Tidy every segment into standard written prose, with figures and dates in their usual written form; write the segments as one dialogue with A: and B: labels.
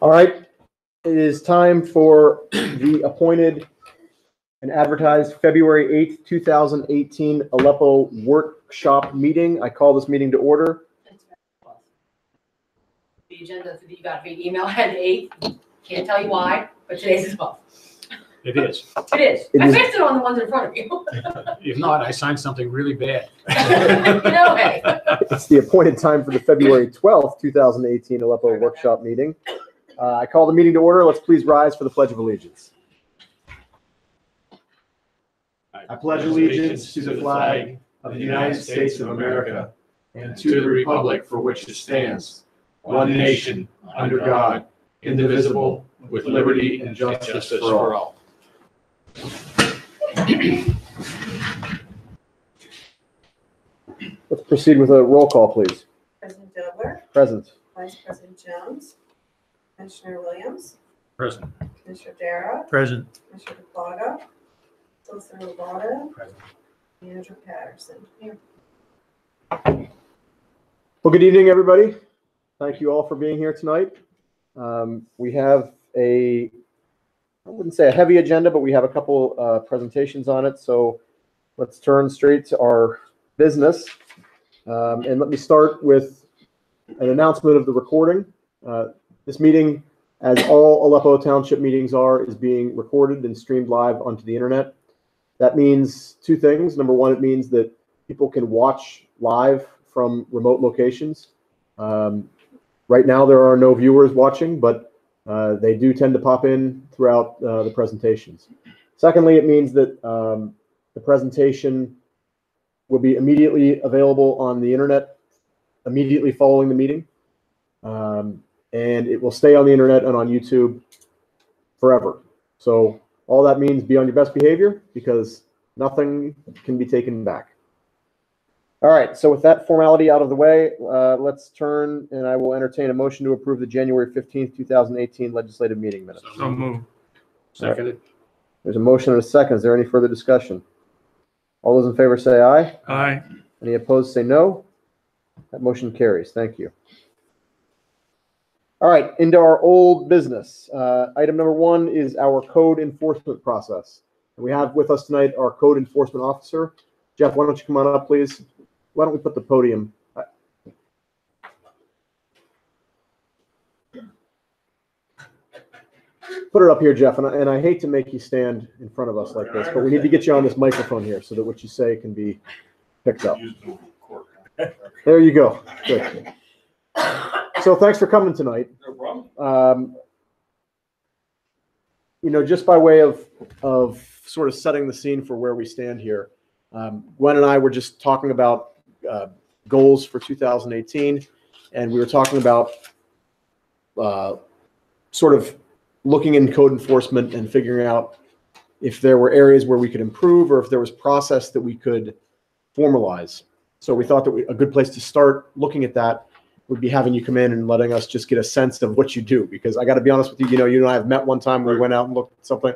A: All right, it is time for the appointed and advertised February 8th, 2018 Aleppo workshop meeting. I call this meeting to order.
B: The agenda that you got via email had 8. Can't tell you why, but today's is 12.
C: It is.
B: It is. I based it on the ones in front of you.
C: If not, I signed something really bad.
B: No way.
A: It's the appointed time for the February 12th, 2018 Aleppo workshop meeting. I call the meeting to order. Let's please rise for the Pledge of Allegiance. I pledge allegiance to the flag of the United States of America and to the republic for which it stands, one nation, under God, indivisible, with liberty and justice for all. Let's proceed with a roll call, please.
D: President Dobler.
A: Present.
D: Vice President Jones. Commissioner Williams.
C: Present.
D: Commissioner Darrow.
C: Present.
D: Commissioner DePlaga. Solicitor Lovato.
C: Present.
D: Manager Patterson. Here.
A: Well, good evening, everybody. Thank you all for being here tonight. We have I wouldn't say a heavy agenda, but we have a couple presentations on it. So let's turn straight to our business. And let me start with an announcement of the recording. This meeting, as all Aleppo Township meetings are, is being recorded and streamed live onto the internet. That means two things. Number one, it means that people can watch live from remote locations. Right now, there are no viewers watching, but they do tend to pop in throughout the presentations. Secondly, it means that the presentation will be immediately available on the internet immediately following the meeting. And it will stay on the internet and on YouTube forever. So all that means be on your best behavior because nothing can be taken back. All right, so with that formality out of the way, let's turn and I will entertain a motion to approve the January 15th, 2018 legislative meeting minutes.
C: So moved. Seconded.
A: Right. There's a motion and a second. Is there any further discussion? All those in favor say aye.
C: Aye.
A: Any opposed say no. That motion carries. Thank you. All right, into our old business. Item number 1 is our code enforcement process. And we have with us tonight our code enforcement officer. Jeff, why don't you come on up, please? Why don't we put the podium? Put it up here, Jeff. And I hate to make you stand in front of us like this, but we need to get you on this microphone here so that what you say can be picked up. There you go. Good. So thanks for coming tonight.
E: No problem.
A: Just by way of sort of setting the scene for where we stand here, Gwen and I were just talking about goals for 2018, and we were talking about sort of looking in code enforcement and figuring out if there were areas where we could improve or if there was process that we could formalize. So we thought that a good place to start looking at that would be having you come in and letting us just get a sense of what you do. Because I got to be honest with you, you and I have met one time where we went out and looked at something.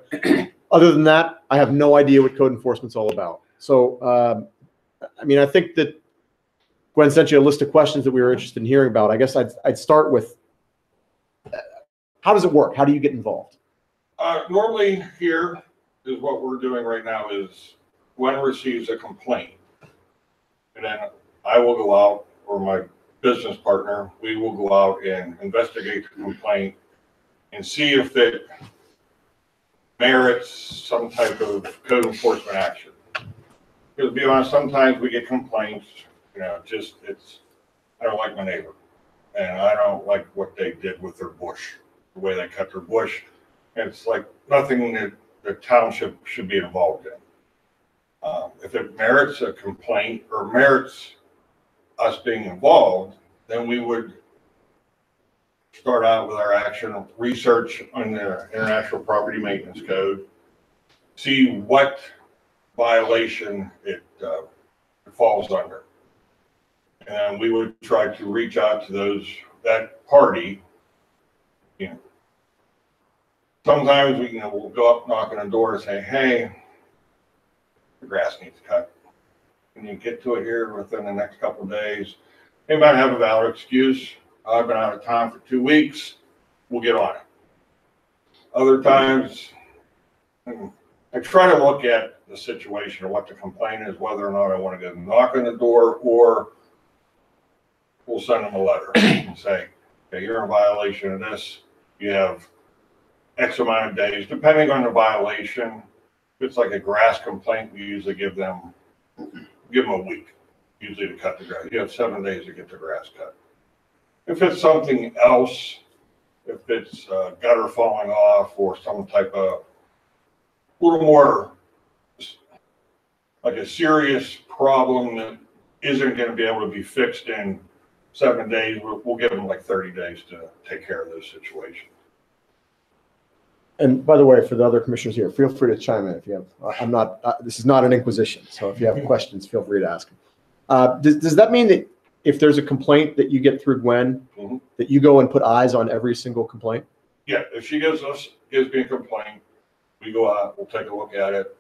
A: Other than that, I have no idea what code enforcement's all about. So, I think that Gwen sent you a list of questions that we were interested in hearing about. I guess I'd start with, how does it work? How do you get involved?
E: Normally here is what we're doing right now is Gwen receives a complaint. And then I will go out, or my business partner, we will go out and investigate the complaint and see if it merits some type of code enforcement action. Because to be honest, sometimes we get complaints, I don't like my neighbor. And I don't like what they did with their bush, the way they cut their bush. And it's like nothing that the township should be involved in. If it merits a complaint or merits us being involved, then we would start out with our action, research on the International Property Maintenance Code, see what violation it falls under. And we would try to reach out to that party. Sometimes we'll go up, knock on the door and say, hey, the grass needs cut. Can you get to it here within the next couple of days? They might have a valid excuse. I've been out of town for 2 weeks. we'll get on it. Other times, I try to look at the situation or what the complaint is, whether or not I want to go knock on the door, or we'll send them a letter and say, okay, you're in violation of this. You have X amount of days, depending on the violation. If it's like a grass complaint, we usually give them a week, usually to cut the grass. You have 7 days to get the grass cut. If it's something else, if it's gutter falling off or some type of little more like a serious problem that isn't going to be able to be fixed in 7 days, we'll give them like 30 days to take care of those situations.
A: And by the way, for the other commissioners here, feel free to chime in if you have. I'm not. This is not an inquisition, so if you have questions, feel free to ask. Does that mean that if there's a complaint that you get through Gwen, that you go and put eyes on every single complaint?
E: Yeah, if she gives me a complaint, we go out, we'll take a look at it,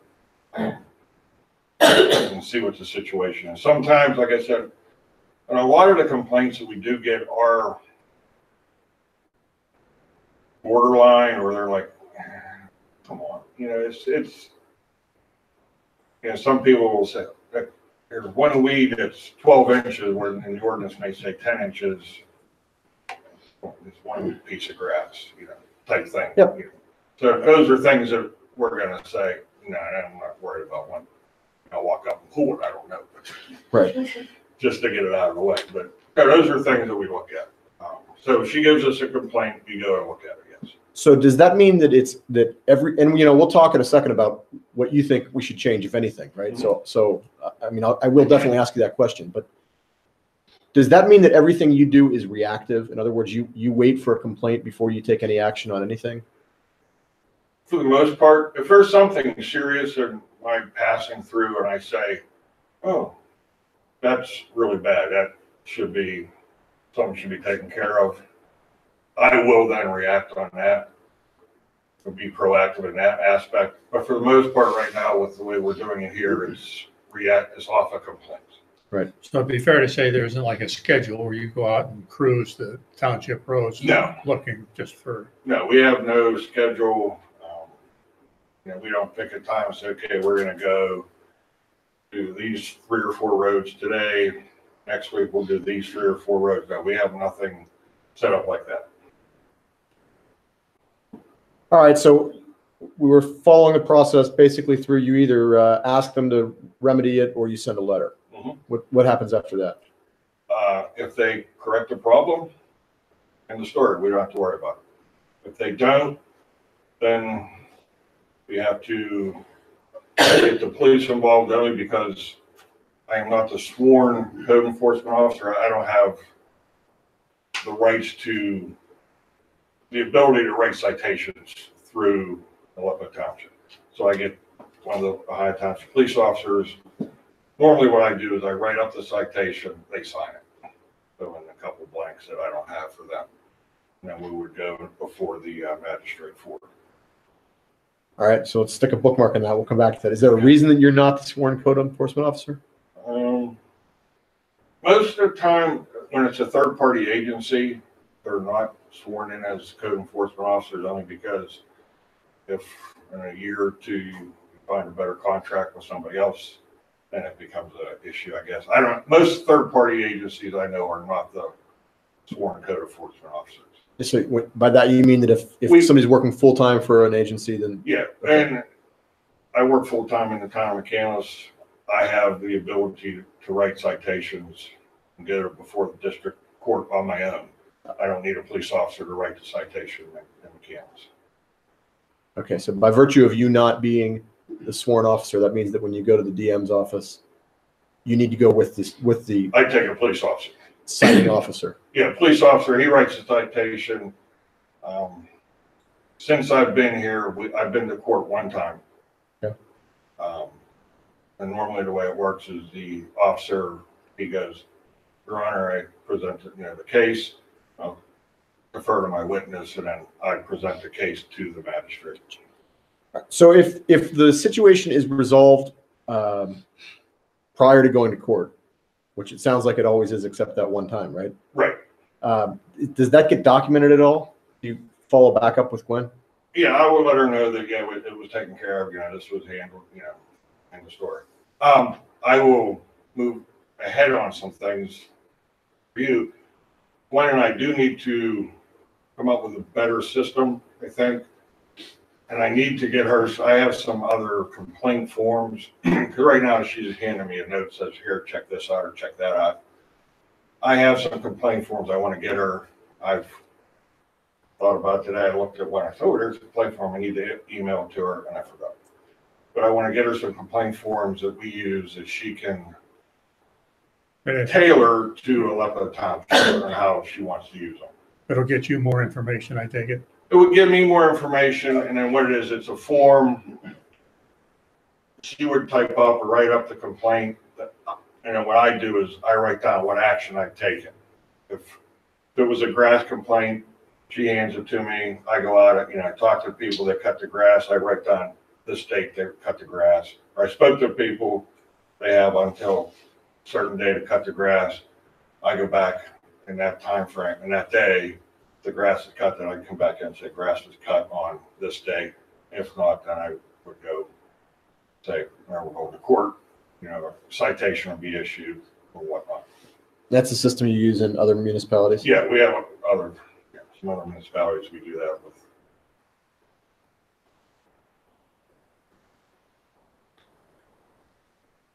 E: and see what the situation is. Sometimes, like I said, and a lot of the complaints that we do get are borderline, or they're like, come on, it's some people will say, there's one weed that's 12 inches, where in the ordinance may say 10 inches. It's one piece of grass, type thing.
A: Yep.
E: So those are things that we're going to say, no, I'm not worried about one. I'll walk up and pull it. I don't know.
A: Right.
E: Just to get it out of the way. But those are things that we look at. So if she gives us a complaint, we go and look at it. Yes.
A: So does that mean that and we'll talk in a second about what you think we should change, if anything, right? So I mean, I will definitely ask you that question, but does that mean that everything you do is reactive? In other words, you wait for a complaint before you take any action on anything?
E: For the most part, if there's something serious and I'm passing through and I say, oh, that's really bad, something should be taken care of, I will then react on that and be proactive in that aspect. But for the most part right now, with the way we're doing it here, it's off a complaint.
A: Right.
C: So it'd be fair to say there isn't like a schedule where you go out and cruise the township roads.
E: No.
C: Looking just for.
E: No, we have no schedule. We don't pick a time and say, okay, we're going to go do these 3 or 4 roads today. Next week we'll do these 3 or 4 roads. No, we have nothing set up like that. All
A: right. So we were following the process basically through you either ask them to remedy it or you send a letter. What happens after that?
E: If they correct the problem, end the story. We don't have to worry about it. If they don't, then we have to get the police involved, only because I am not the sworn code enforcement officer. I don't have the ability to write citations through Aleppo Township. So I get one of the Ohio Township police officers. Normally what I do is I write up the citation, they sign it. Fill in a couple blanks that I don't have for them. And then we would go before the magistrate for it.
A: All right, so let's stick a bookmark on that. We'll come back to that. Is there a reason that you're not the sworn code enforcement officer?
E: Most of the time, when it's a third-party agency, they're not sworn in as code enforcement officers, only because if in a year or two you find a better contract with somebody else, then it becomes an issue, I guess. Most third-party agencies I know are not the sworn code enforcement officers.
A: So by that you mean that if somebody's working full-time for an agency, then?
E: Yeah, and I work full-time in the town of McCandless. I have the ability to write citations and get it before the district court on my own. I don't need a police officer to write the citation in McCandless.
A: Okay, so by virtue of you not being the sworn officer, that means that when you go to the DM's office, you need to go with the
E: I take a police officer.
A: Signing officer.
E: Yeah, police officer, he writes the citation. Since I've been here, I've been to court one time.
A: Okay.
E: And normally the way it works is the officer, he goes, Your Honor, I presented, the case. I'll defer to my witness, and then I present the case to the magistrate.
A: So if the situation is resolved prior to going to court, which it sounds like it always is, except that one time, right?
E: Right.
A: Does that get documented at all? Do you follow back up with Gwen?
E: Yeah, I will let her know that, yeah, it was taken care of, this was handled, in the story. I will move ahead on some things for you. Gwen and I do need to come up with a better system, I think. And I need to get her, I have some other complaint forms, because right now she's handing me a note that says, here, check this out or check that out. I have some complaint forms I want to get her. I've thought about today. I looked at one. I thought, oh, there's a complaint form. I need to email it to her, and I forgot. But I want to get her some complaint forms that we use that she can tailor to Aleppo Township and how she wants to use them.
C: It'll get you more information, I take it.
E: It would give me more information, and then what it is, it's a form. She would type up or write up the complaint. And then what I do is I write down what action I've taken. If it was a grass complaint, she hands it to me. I go out, I talk to people that cut the grass. I write down this date they cut the grass. Or I spoke to people, they have until a certain day to cut the grass. I go back in that time frame, and that day, the grass is cut, then I come back in and say grass was cut on this day. If not, then I would go say, we'll go to court, a citation would be issued or whatnot.
A: That's the system you use in other municipalities?
E: Yeah, we have some other municipalities we do that with.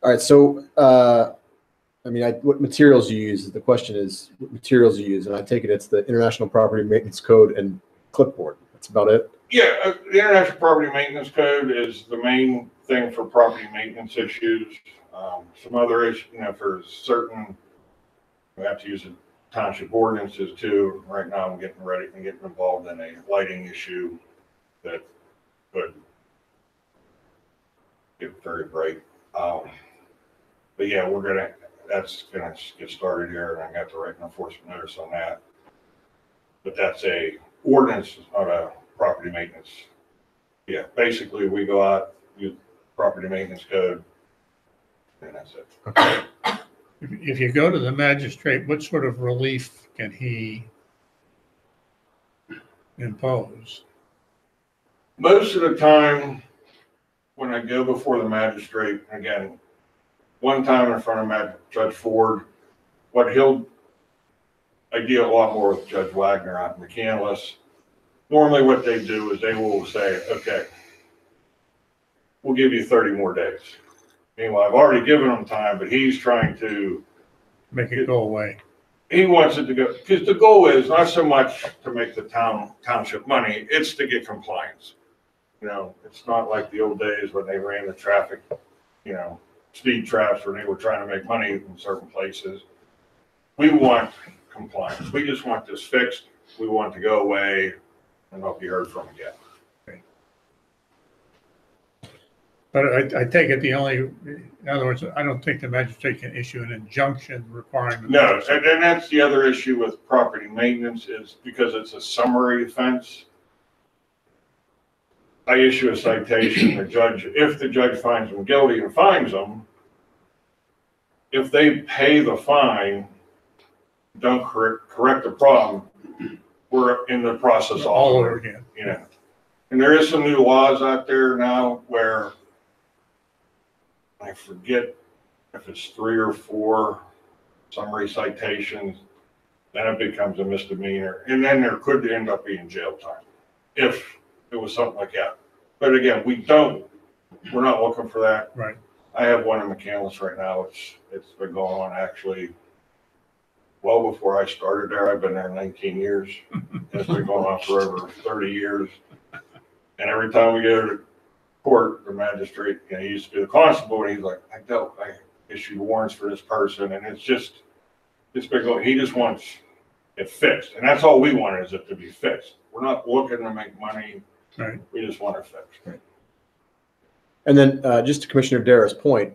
A: All right, so, what materials do you use? The question is, what materials do you use? And I take it it's the International Property Maintenance Code and clipboard. That's about it?
E: Yeah, the International Property Maintenance Code is the main thing for property maintenance issues. Some other issues, for certain, we have to use the township ordinances too. Right now I'm getting ready and getting involved in a lighting issue that could get very bright. But yeah, that's gonna get started here, and I got to write an enforcement notice on that. But that's a ordinance, not a property maintenance. Yeah, basically we go out, use property maintenance code, and that's it.
A: Okay.
C: If you go to the magistrate, what sort of relief can he impose?
E: Most of the time, when I go before the magistrate, again, one time in front of Judge Ford, I deal a lot more with Judge Wagner on McCandless. Normally what they do is they will say, okay, we'll give you 30 more days. Meanwhile, I've already given him time, but he's trying to
C: Make it go away.
E: He wants it to go, because the goal is not so much to make the township money, it's to get compliance. It's not like the old days when they ran the traffic, speed traps when they were trying to make money in certain places. We want compliance. We just want this fixed. We want it to go away and not be heard from again.
C: But I take it in other words, I don't think the magistrate can issue an injunction requiring.
E: No, and that's the other issue with property maintenance is because it's a summary offense. I issue a citation, if the judge finds them guilty and fines them, if they pay the fine, don't correct the problem, we're in the process all over again. And there is some new laws out there now where I forget if it's 3 or 4 summary citations, then it becomes a misdemeanor. And then there could end up being jail time if it was something like that. But again, we're not looking for that.
C: Right.
E: I have one in McCandless right now. It's been going on actually well before I started there. I've been there 19 years. It's been going on for over 30 years. And every time we go to court, the magistrate, he used to be the constable, and he's like, I issued warrants for this person, and it's been going. He just wants it fixed, and that's all we want is it to be fixed. We're not looking to make money.
C: Right.
E: We just want it fixed.
A: Right. And then just to Commissioner Darrah's point,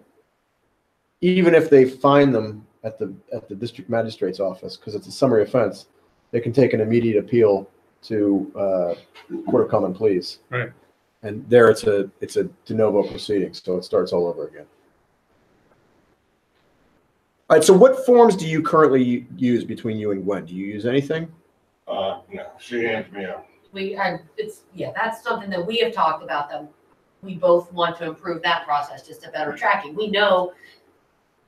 A: even if they find them at the district magistrate's office, because it's a summary offense, they can take an immediate appeal to Court of Common Pleas.
C: Right.
A: And there it's a de novo proceeding, so it starts all over again. All right, so what forms do you currently use between you and Gwen? Do you use anything?
E: No, she hands me
B: that's something that we have talked about, that we both want to improve that process, just a better tracking. We know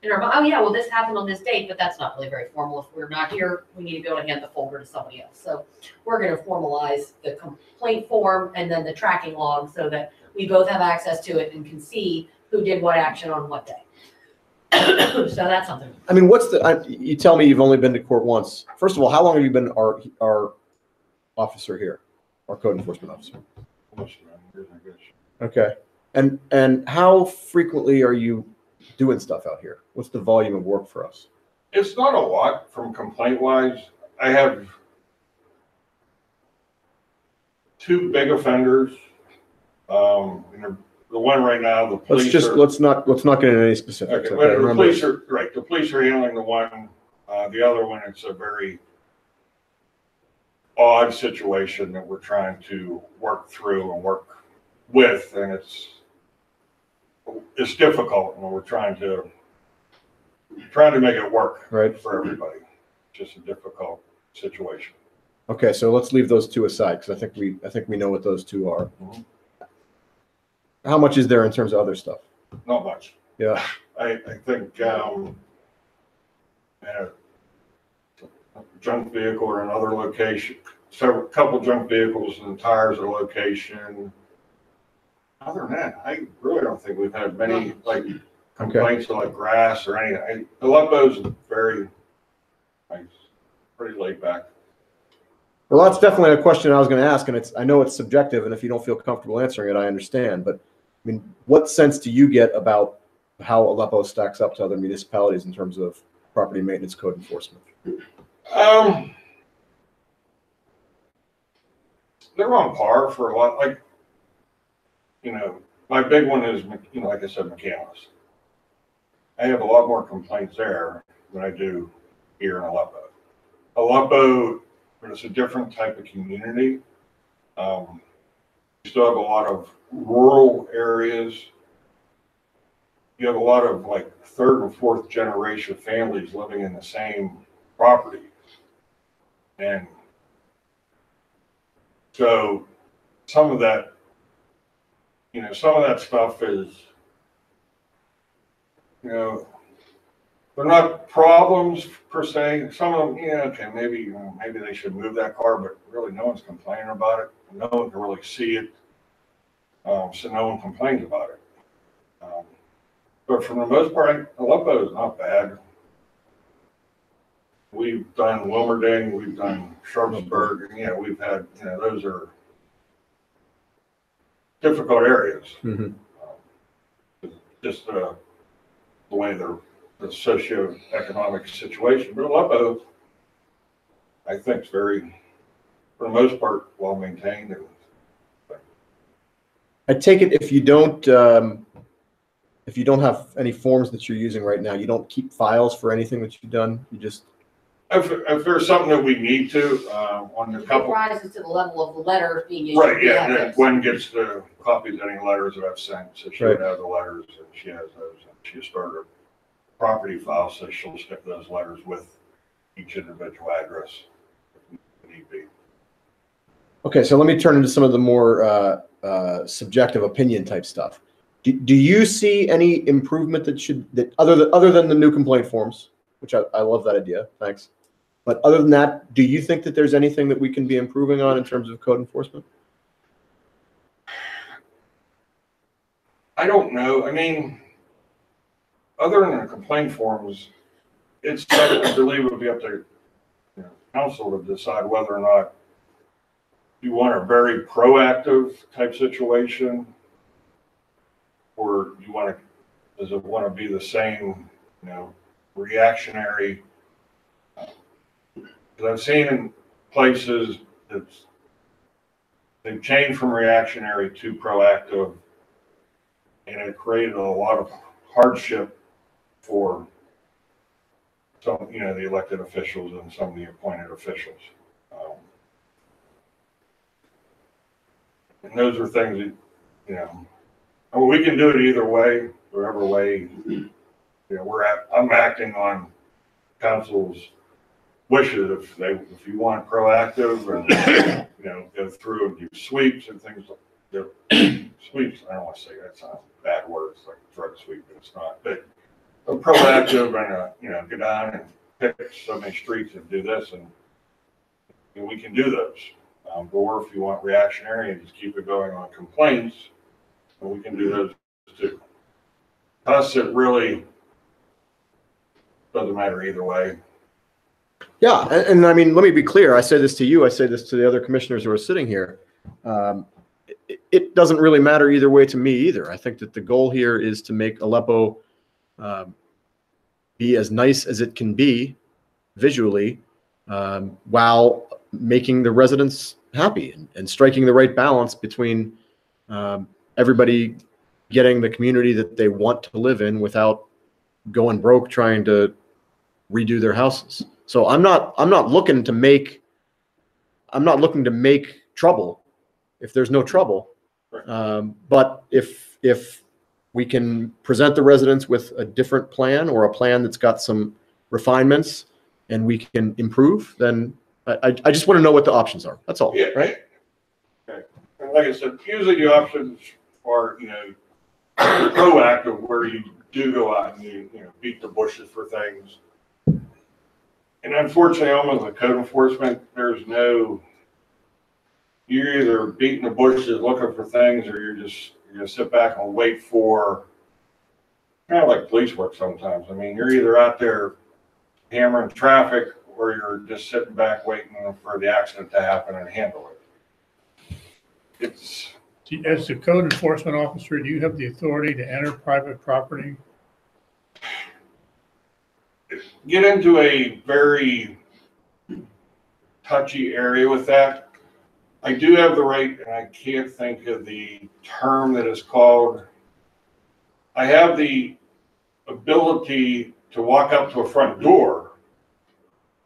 B: in our, oh yeah, well, this happened on this date, but that's not really very formal. If we're not here, we need to go and hand the folder to somebody else. So we're gonna formalize the complaint form and then the tracking log so that we both have access to it and can see who did what action on what day. So that's something.
A: I mean, you tell me you've only been to court once. First of all, how long have you been our officer here, our code enforcement officer? Okay. And how frequently are you doing stuff out here? What's the volume of work for us?
E: It's not a lot from complaint wise. I have 2 big offenders. And the one right now, the police.
A: Let's not get into any specifics.
E: Okay, well, the police are right. The police are handling the one. The other one, it's a very odd situation that we're trying to work through and work with, and it's difficult, and we're trying to make it work
A: right
E: for everybody. It's just a difficult situation.
A: Okay, so let's leave those 2 aside because I think we know what those 2 are.
E: Mm-hmm.
A: How much is there in terms of other stuff?
E: Not much.
A: Yeah,
E: I think a junk vehicle or another location, couple junk vehicles and tires at a location. Other than that, I really don't think we've had many like complaints of like grass or anything. Aleppo's very nice, pretty laid back.
A: well, that's definitely a question I was going to ask, and I know it's subjective, and if you don't feel comfortable answering it, I understand. But I mean, what sense do you get about how Aleppo stacks up to other municipalities in terms of property maintenance code enforcement?
E: They're on par for a lot. Like, my big one is, like I said, McCandless. I have a lot more complaints there than I do here in Aleppo. Aleppo, but it's a different type of community. You still have a lot of rural areas. You have a lot of like 3rd and 4th generation families living in the same property. And so some of that stuff is, they're not problems per se. Some of them, okay, maybe they should move that car, but really no one's complaining about it. No one can really see it. So no one complains about it. But for the most part, Aleppo is not bad. We've done Wilmerding, we've done Sharpsburg, and we've had, those are difficult areas.
A: Mm-hmm.
E: Just the way the socioeconomic situation. But Aleppo, I think, is very, for the most part, well maintained.
A: I take it if you don't have any forms that you're using right now, you don't keep files for anything that you've done. You just
E: if there's something that we need to on the couple.
B: It rises to the level of the letter being issued.
E: Right, yeah, and then Gwen gets the copies of any letters that I've sent, so she would have the letters, and she has those, and she started a property file, so she'll stick those letters with each individual address if need be.
A: Okay, so let me turn into some of the more subjective opinion type stuff. Do you see any improvement that other than the new complaint forms, which I love that idea, thanks. But other than that, do you think that there's anything that we can be improving on in terms of code enforcement?
E: I don't know. I mean, other than the complaint forms, it's I believe it would be up to council to decide whether or not you want a very proactive type situation, or does it want to be the same, reactionary? Because I've seen in places they've changed from reactionary to proactive, and it created a lot of hardship for some, the elected officials and some of the appointed officials. And those are things that, we can do it either way, whatever way, I'm acting on council's wishes, if you want proactive and, go through and do sweeps and things like that. Sweeps, I don't want to say that sounds bad word, it's like a drug sweep, but it's not. But proactive and, get down and pick so many streets and do this, and we can do those. Or if you want reactionary and just keep it going on complaints, we can do those too. Us, it really doesn't matter either way.
A: Yeah, and I mean, let me be clear. I say this to you. I say this to the other commissioners who are sitting here. It doesn't really matter either way to me either. I think that the goal here is to make Aleppo be as nice as it can be visually, while making the residents happy and striking the right balance between everybody getting the community that they want to live in without going broke trying to redo their houses. So I'm not looking to make trouble if there's no trouble. But if we can present the residents with a different plan or a plan that's got some refinements and we can improve, then I just want to know what the options are. That's all.
E: Yeah.
A: Right.
E: Okay. And like I said, usually the options are, proactive, where you do go out and you beat the bushes for things. And unfortunately, almost with code enforcement, you're either beating the bushes looking for things, or you're gonna sit back and wait for, kind of like police work sometimes. I mean, you're either out there hammering traffic, or you're just sitting back waiting for the accident to happen and handle it.
C: As the code enforcement officer, do you have the authority to enter private property?
E: Get into a very touchy area with that. I do have the right, and I can't think of the term that is called. I have the ability to walk up to a front door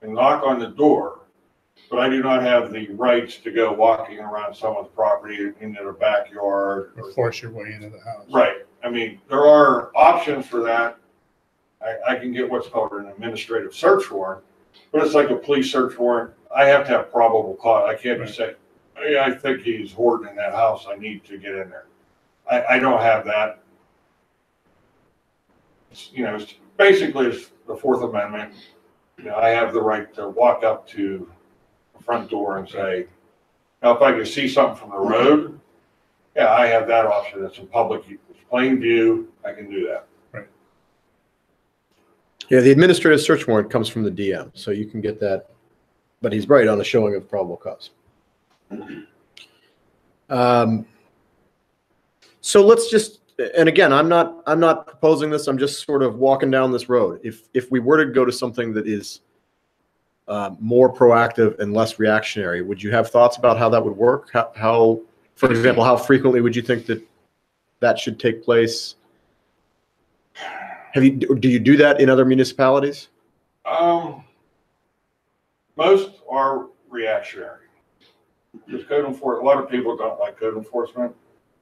E: and knock on the door, but I do not have the rights to go walking around someone's property into their backyard.
C: Or force your way into the house?
E: Right. I mean, there are options for that. I can get what's called an administrative search warrant, but it's like a police search warrant. I have to have probable cause. I can't just say, hey, I think he's hoarding in that house, I need to get in there. I don't have that. It's basically it's the Fourth Amendment. I have the right to walk up to the front door and say, now if I can see something from the road, yeah, I have that option. It's in public, it's plain view, I can do that.
A: Yeah, the administrative search warrant comes from the DM, so you can get that. But he's right on a showing of probable cause. So let's just, and again, I'm not proposing this. I'm just sort of walking down this road. If we were to go to something that is more proactive and less reactionary, would you have thoughts about how that would work? How, for example, how frequently would you think that should take place? Do you do that in other municipalities?
E: Most are reactionary. Because code enforcement, a lot of people don't like code enforcement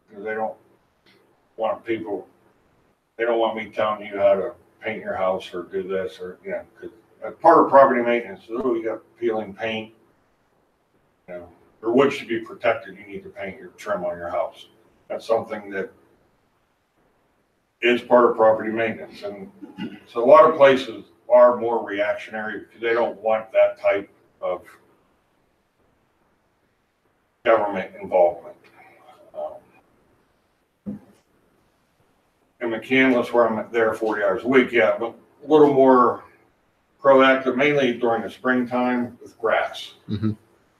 E: because they don't want me telling you how to paint your house or do this or, because part of property maintenance is, you got peeling paint, your wood should be protected. You need to paint your trim on your house. That's something that is part of property maintenance. And so a lot of places are more reactionary because they don't want that type of government involvement. In McCandless, where I'm there 40 hours a week, yeah, but a little more proactive, mainly during the springtime with grass.
A: Mm-hmm.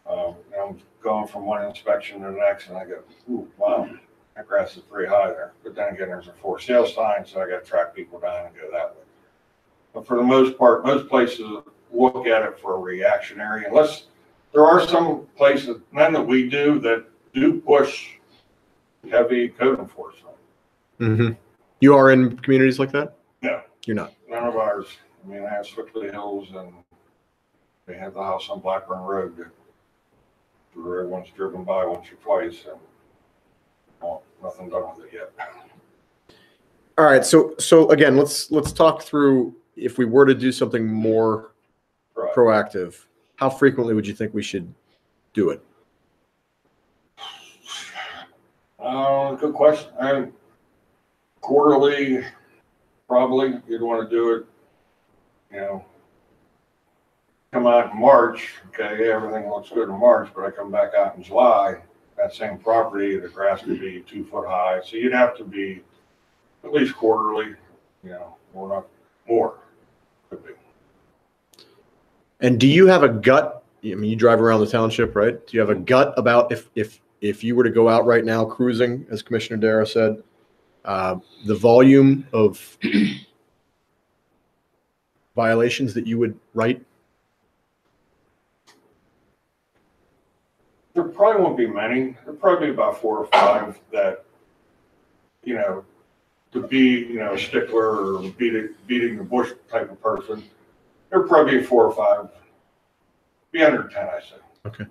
E: I'm going from one inspection to the next, and I go, ooh, wow, that grass is pretty high there. But then again, there's a for sale sign, so I got to track people down and go that way. But for the most part, most places look at it for a reactionary, unless there are some places, none that we do, that do push heavy code enforcement.
A: Mm-hmm. You are in communities like that?
E: No.
A: You're not?
E: None of ours. I mean, I have Swickley Hills, and they have the house on Blackburn Road that everyone's driven by once or twice, and nothing done with it yet.
A: All right. So again, let's talk through if we were to do something more
E: Right.
A: proactive, how frequently would you think we should do it?
E: Good question. Quarterly, probably, you'd want to do it, come out in March, okay, everything looks good in March, but I come back out in July, that same property, the grass could be 2 foot high, so you'd have to be at least quarterly, or not more, could be.
A: And do you have a gut? I mean, you drive around the township, right? Do you have a gut about if you were to go out right now cruising, as Commissioner Darrow said, the volume of violations that you would write?
E: There probably won't be many. There'll probably be about 4 or 5 that, to be, a stickler or beating the bush type of person. There'll probably be 4 or 5. Be under 10, I say.
A: Okay.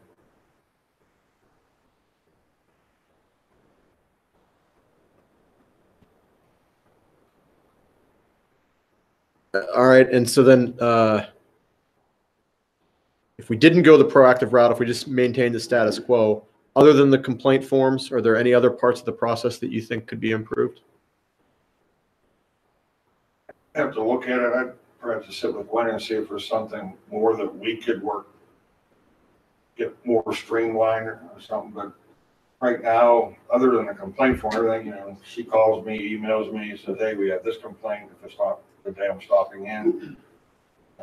A: All right. And so then, if we didn't go the proactive route, if we just maintained the status quo, other than the complaint forms, are there any other parts of the process that you think could be improved?
E: I have to look at it. I'd probably have to sit with Gwen and see if there's something more that we could get more streamlined or something. But right now, other than the complaint form, everything, she calls me, emails me, says, hey, we have this complaint. If it's not the day I'm stopping in,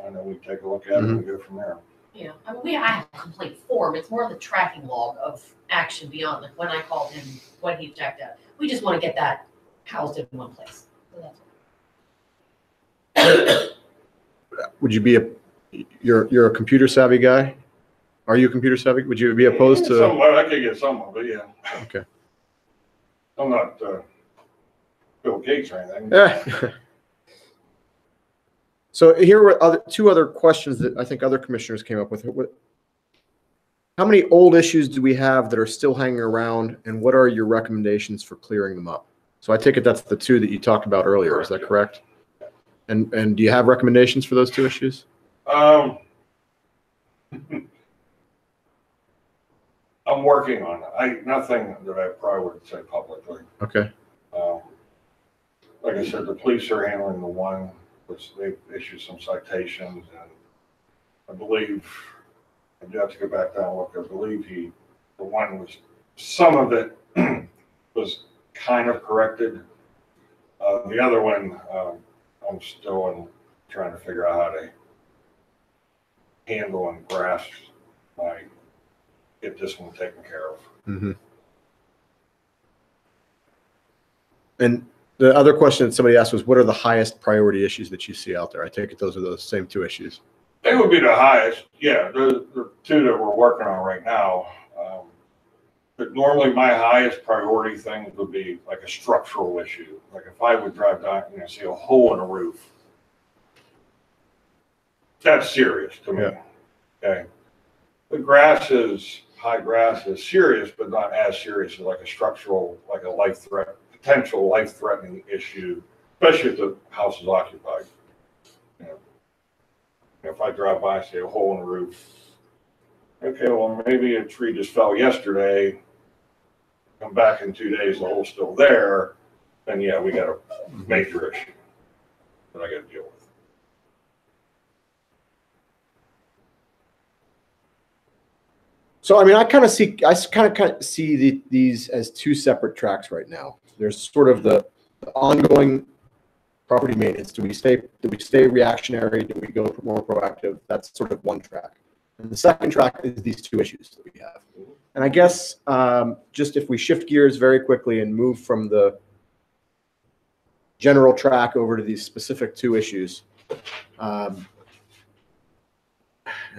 E: and then we take a look at it and go from there.
B: Yeah, I mean, I have a complete form. It's more the tracking log of action beyond, like when I called him, what he checked out. We just want to get that housed in one place. So that's
A: Would you be you're a computer savvy guy? Are you computer savvy? Would you be opposed to?
E: Somewhat, I could get someone, but yeah.
A: Okay.
E: I'm not Bill Gates or anything.
A: So here were two other questions that I think other commissioners came up with. How many old issues do we have that are still hanging around, and what are your recommendations for clearing them up? So I take it that's the 2 that you talked about earlier. Correct. Is that correct? And do you have recommendations for those 2 issues?
E: I'm working on it. Nothing that I probably would say publicly.
A: Okay.
E: Like I said, the police are handling the one, which they've issued some citations, and I believe, I do have to go back down and look, I believe the one was, some of it was kind of corrected. The other one, I'm still trying to figure out how to handle and grasp get this one taken care of.
A: Mm-hmm. And the other question that somebody asked was, what are the highest priority issues that you see out there? I take it those are those same 2 issues.
E: They would be the highest. Yeah, the 2 that we're working on right now. But normally my highest priority thing would be like a structural issue. Like if I would drive down, see a hole in a roof. That's serious to me.
A: Yeah.
E: Okay. The high grass is serious, but not as serious as like a structural, like a potential life-threatening issue, especially if the house is occupied. If I drive by and see a hole in the roof, okay, well, maybe a tree just fell yesterday, come back in 2 days, the hole's still there, then yeah, we got a major issue that I got to deal with.
A: So, I mean, I kind of see these as 2 separate tracks right now. There's sort of the ongoing property maintenance. Do we stay reactionary? Do we go more proactive? That's sort of one track. And the second track is these 2 issues that we have. And I guess just if we shift gears very quickly and move from the general track over to these specific 2 issues. And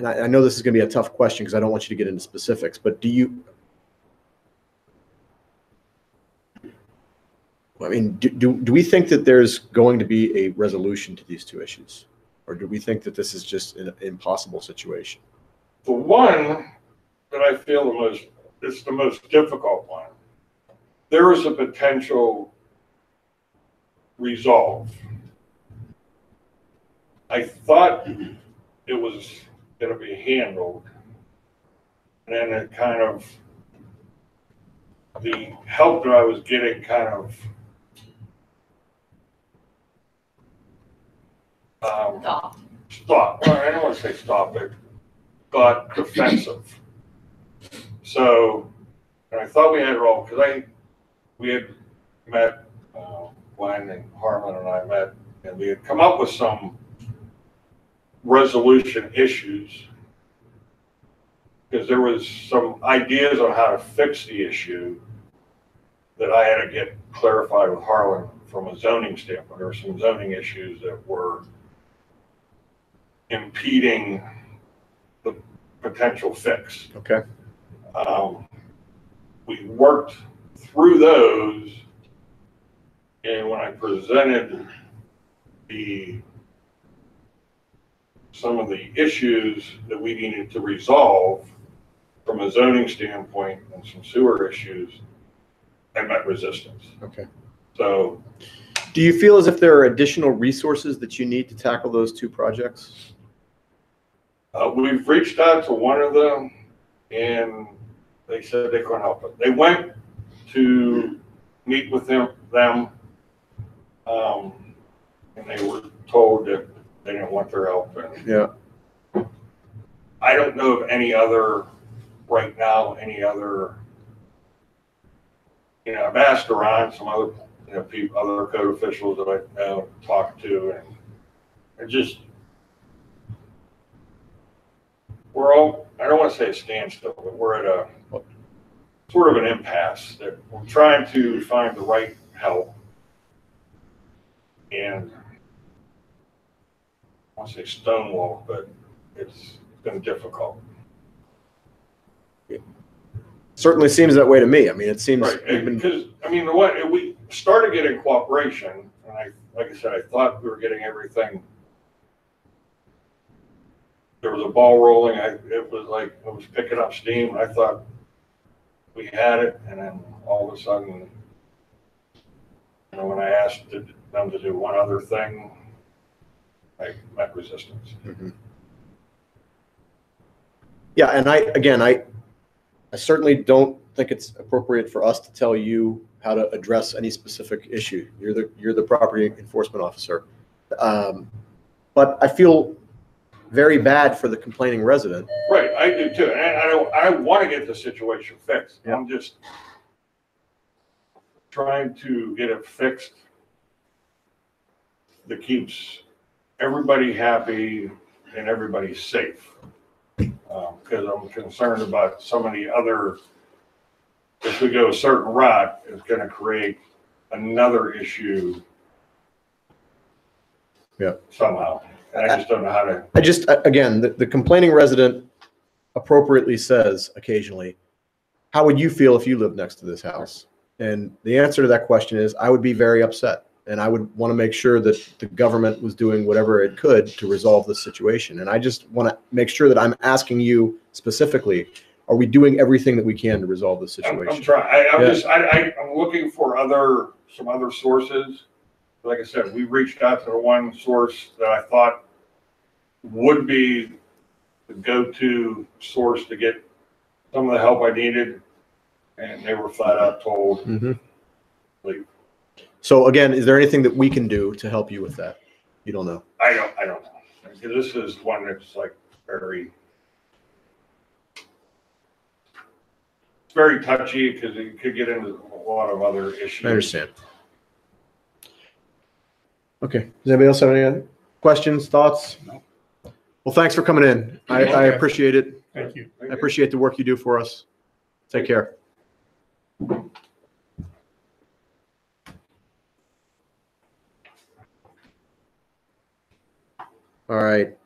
A: I know this is going to be a tough question because I don't want you to get into specifics, but do we think that there's going to be a resolution to these 2 issues? Or do we think that this is just an impossible situation?
E: The one that I feel it's the most difficult one, there is a potential resolve. I thought it was gonna be handled. And then it kind of, the help that I was getting kind of well, I don't want to say stop it, got defensive. So, and I thought we had it all, because we had met, Glenn and Harlan and I met, and we had come up with some resolution issues, because there was some ideas on how to fix the issue that I had to get clarified with Harlan from a zoning standpoint. There were some zoning issues that were impeding the potential fix.
A: Okay.
E: We worked through those, and when I presented some of the issues that we needed to resolve from a zoning standpoint and some sewer issues, I met resistance.
A: Okay.
E: So,
A: do you feel as if there are additional resources that you need to tackle those two projects?
E: we've reached out to one of them, and they said they couldn't help it. They went to meet with them, and they were told that they didn't want their help. And
A: Yeah.
E: I don't know of any other, right now, I've asked around some other, people, other code officials that I know, talked to, and it just, we're all, I don't want to say a standstill, but we're at a sort of an impasse that we're trying to find the right help. And I want to say stonewall, but it's been difficult.
A: Certainly seems that way to me. I mean, it seems
E: Right, because, we started getting cooperation, and like I said, I thought we were getting everything. There was a ball rolling, it was picking up steam, and I thought we had it, and then all of a sudden, when I asked them to do one other thing, I met resistance.
A: Mm-hmm. Yeah, and I certainly don't think it's appropriate for us to tell you how to address any specific issue. You're the property enforcement officer. But I feel very bad for the complaining resident.
E: Right, I do too, and I want to get the situation fixed.
A: Yeah.
E: I'm just trying to get it fixed that keeps everybody happy and everybody safe. Because I'm concerned about some of the other, if we go a certain route, it's going to create another issue.
A: Yeah.
E: Somehow. And I just don't know how to.
A: Again, the complaining resident appropriately says occasionally, how would you feel if you lived next to this house? And the answer to that question is, I would be very upset. And I would want to make sure that the government was doing whatever it could to resolve this situation. And I just want to make sure that I'm asking you specifically, are we doing everything that we can to resolve this situation?
E: I'm trying. I'm looking for some other sources. Like I said, we reached out to the one source that I thought would be the go-to source to get some of the help I needed, and they were flat out told, leave.
A: So again, is there anything that we can do to help you with that? You don't know. I
E: don't know. Because this is one that's like very touchy, because it could get into a lot of other issues.
A: I understand. Okay. Does anybody else have any other questions, thoughts?
E: No.
A: Well, thanks for coming in. I appreciate it.
C: Thank you.
A: I appreciate the work you do for us. Take care. All right.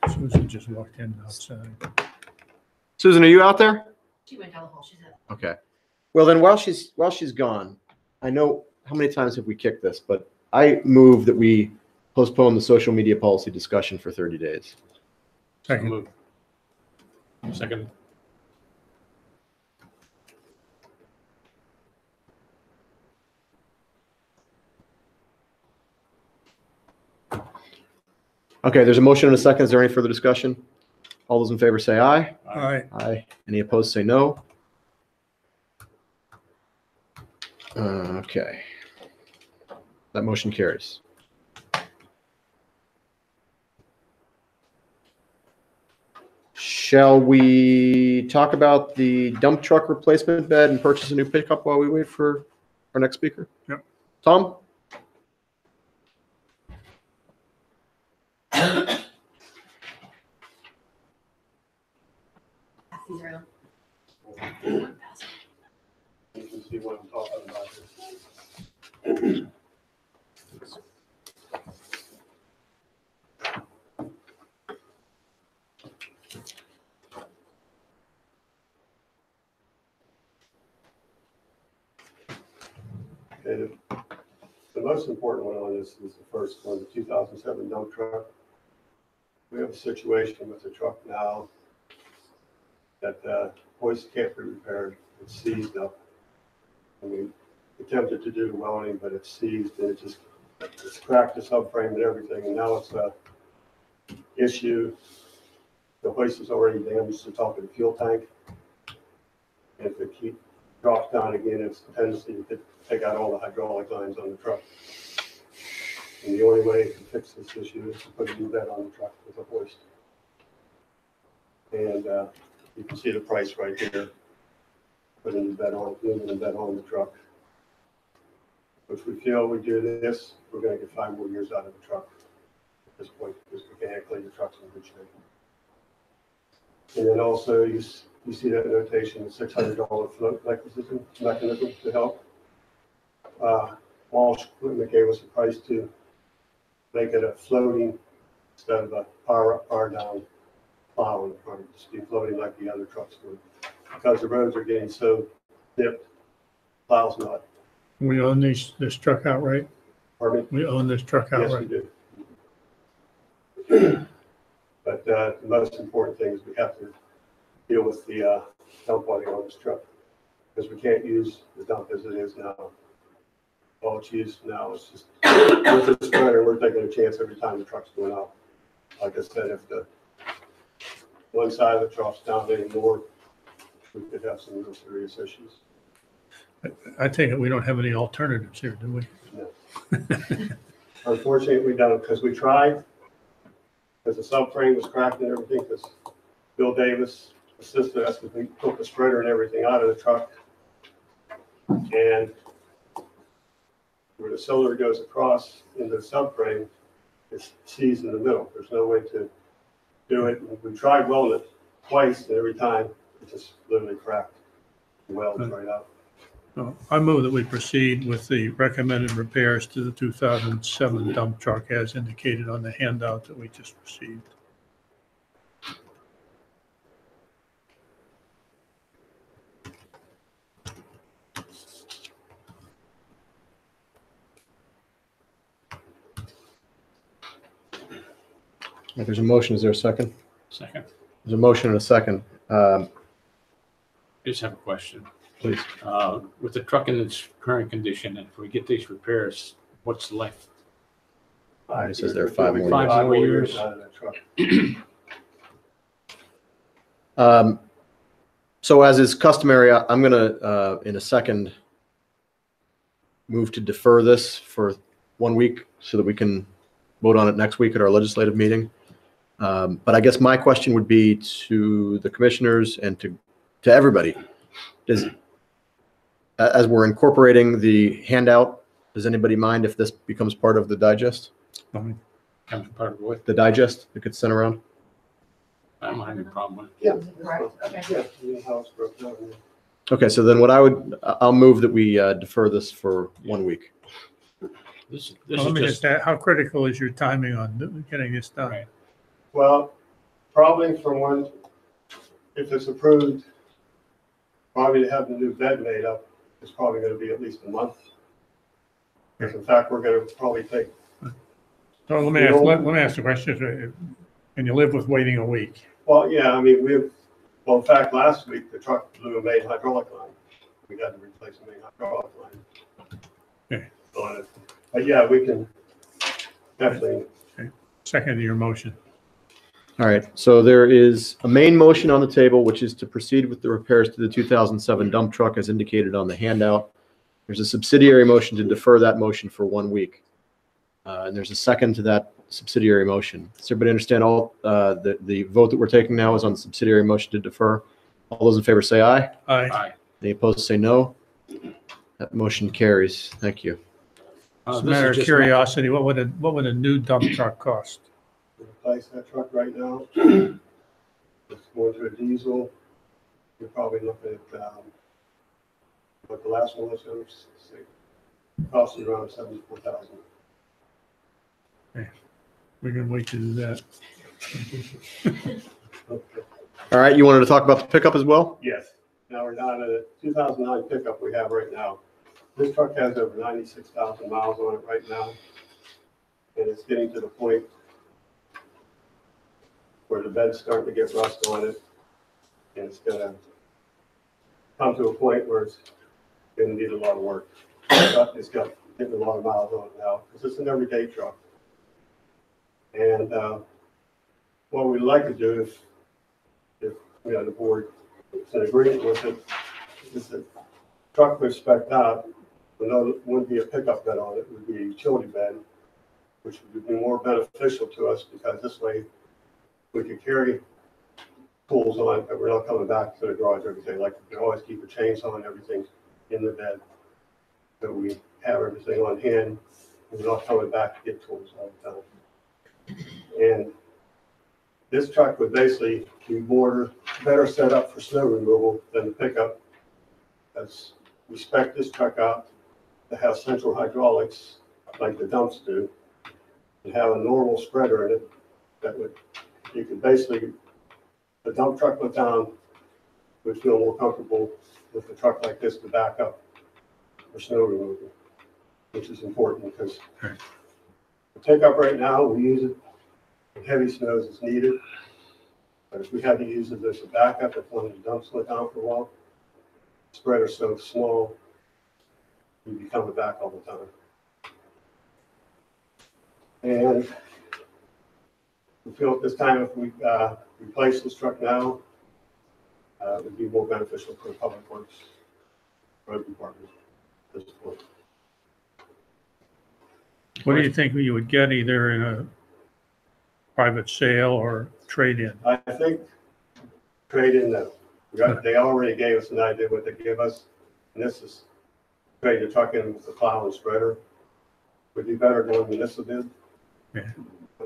C: Susan just walked in outside.
A: Susan, are you out there?
B: She went down the hall, she's at.
A: Okay. Well, then while she's gone, I know how many times have we kicked this, but I move that we postpone the social media policy discussion for 30 days.
C: Second.
F: Second.
A: Okay, there's a motion and a second. Is there any further discussion? All those in favor say aye.
C: All right,
A: Aye. Any opposed say no. Okay. That motion carries. Shall we talk about the dump truck replacement bed and purchase a new pickup while we wait for our next speaker?
C: Yep.
A: Tom?
B: Pass these around.
G: You can see what I'm talking about here. Okay, the most important one on this is the first one, the 2007 dump truck. We have a situation with the truck now that the hoist can't be repaired. It's seized up. And we attempted to do the welding, but it's seized and it's cracked the subframe and everything. And now it's a issue. The hoist is already damaged the top of the fuel tank. And if it drops down again, it's a tendency to take out all the hydraulic lines on the truck. And the only way to fix this issue is to put a new bed on the truck with a hoist. And you can see the price right here. Put a new bed on the truck. If we feel we do this, we're going to get 5 more years out of the truck at this point, because mechanically the truck's in good shape. And then also you see that notation, the $600 float mechanism to help. Walsh Equipment gave us a price to make it a floating instead of a power up, power down plow in the front, just be floating like the other trucks would. Because the roads are getting so dipped, plow's not.
C: we own this truck outright.
G: Pardon me?
C: We own this truck
G: Yes,
C: outright.
G: we do. But the most important thing is we have to deal with the dump body on this truck, because we can't use the dump as it is now. All it's used now is just with the spreader, we're taking a chance every time the truck's going out. Like I said, if the one side of the truck's down anymore, we could have some real serious issues.
C: I take it we don't have any alternatives here, do we?
G: No. Unfortunately, we don't, because we tried, because the subframe was cracked and everything, because Bill Davis assisted us, because we took the spreader and everything out of the truck. And where the cylinder goes across into the subframe, it's seized in the middle. There's no way to do it. We tried welding it twice, and every time it just literally cracked. The weld's right out.
C: I move that we proceed with the recommended repairs to the 2007 dump truck as indicated on the handout that we just received.
A: If there's a motion, is there a second?
F: Second.
A: There's a motion and a second.
F: I just have a question.
A: Please.
F: With the truck in its current condition, and if we get these repairs, what's left?
A: It says there are 5 more.
F: 5 more years.
G: Out of that truck.
A: So as is customary, I'm going to, in a second, move to defer this for 1 week so that we can vote on it next week at our legislative meeting. But I guess my question would be to the commissioners and to everybody. As we're incorporating the handout, does anybody mind if this becomes part of the digest?
F: Comes part of what?
A: The digest that gets sent around?
F: I don't have any problem with it.
G: Yeah.
B: Right, okay.
G: Yeah, the house broke down.
A: Okay, so then I'll move that we defer this for 1 week.
F: This
C: Well, let
F: is
C: me
F: just,
C: just ask, how critical is your timing on getting this done?
F: Right.
G: Well, probably from when, if it's approved, probably to have the new bed made up, it's probably going to be at least a month. Because in fact, we're going to probably take.
C: So let me ask the question. Can you live with waiting a week?
G: Well, yeah, I mean, well, in fact, last week, the truck blew a main hydraulic line. We had to replace the main hydraulic line
C: Okay.
G: on it. But yeah, we can definitely
C: Second to your motion.
A: All right, so there is a main motion on the table, which is to proceed with the repairs to the 2007 dump truck as indicated on the handout. There's a subsidiary motion to defer that motion for 1 week. And there's a second to that subsidiary motion. Does everybody understand the vote that we're taking now is on the subsidiary motion to defer? All those in favor say aye.
C: Aye.
F: Aye.
A: Any opposed say no. That motion carries. Thank you.
C: As a
F: This
C: matter
F: is
C: of
F: just
C: curiosity, what would a new dump truck cost?
G: To replace that truck right now, it's going to a diesel. You're probably looking at, what the last one was, costing around 74,000.
C: We can wait to do that.
A: All right, you wanted to talk about the pickup as well?
G: Yes. Now we're down to the 2009 pickup we have right now. This truck has over 96,000 miles on it right now. And it's getting to the point where the bed's starting to get rust on it. And it's gonna come to a point where it's gonna need a lot of work. It's got getting a lot of miles on it now, because it's an everyday truck. And what we'd like to do if the board is in agreement with it, is the truck was spec'd out, wouldn't be a pickup bed on it, it would be a utility bed, which would be more beneficial to us, because this way we could carry tools on it, but we're not coming back to the garage every day. Like, we can always keep a chainsaw and everything in the bed, so we have everything on hand, and we're not coming back to get tools all the time. And this truck would basically be better set up for snow removal than the pickup. As we spec this truck out to have central hydraulics like the dumps do, and have a normal spreader in it that you could basically, the dump truck put down would feel more comfortable with a truck like this to back up for snow removal, which is important because the pickup right now, we use it in heavy snows as needed. But if we had to use it as a backup, if one of the dumps went down for a while, the spreader's so small, we'd be coming back all the time. And we feel at this time if we replace this truck now, it would be more beneficial for the public works road department at this point.
C: What do you think you would get either in a private sale or trade-in?
G: I think trade-in, they already gave us an idea what they give us, and this is trade the truck in with the plow and spreader. Would be better doing municipal bid.
C: Yeah.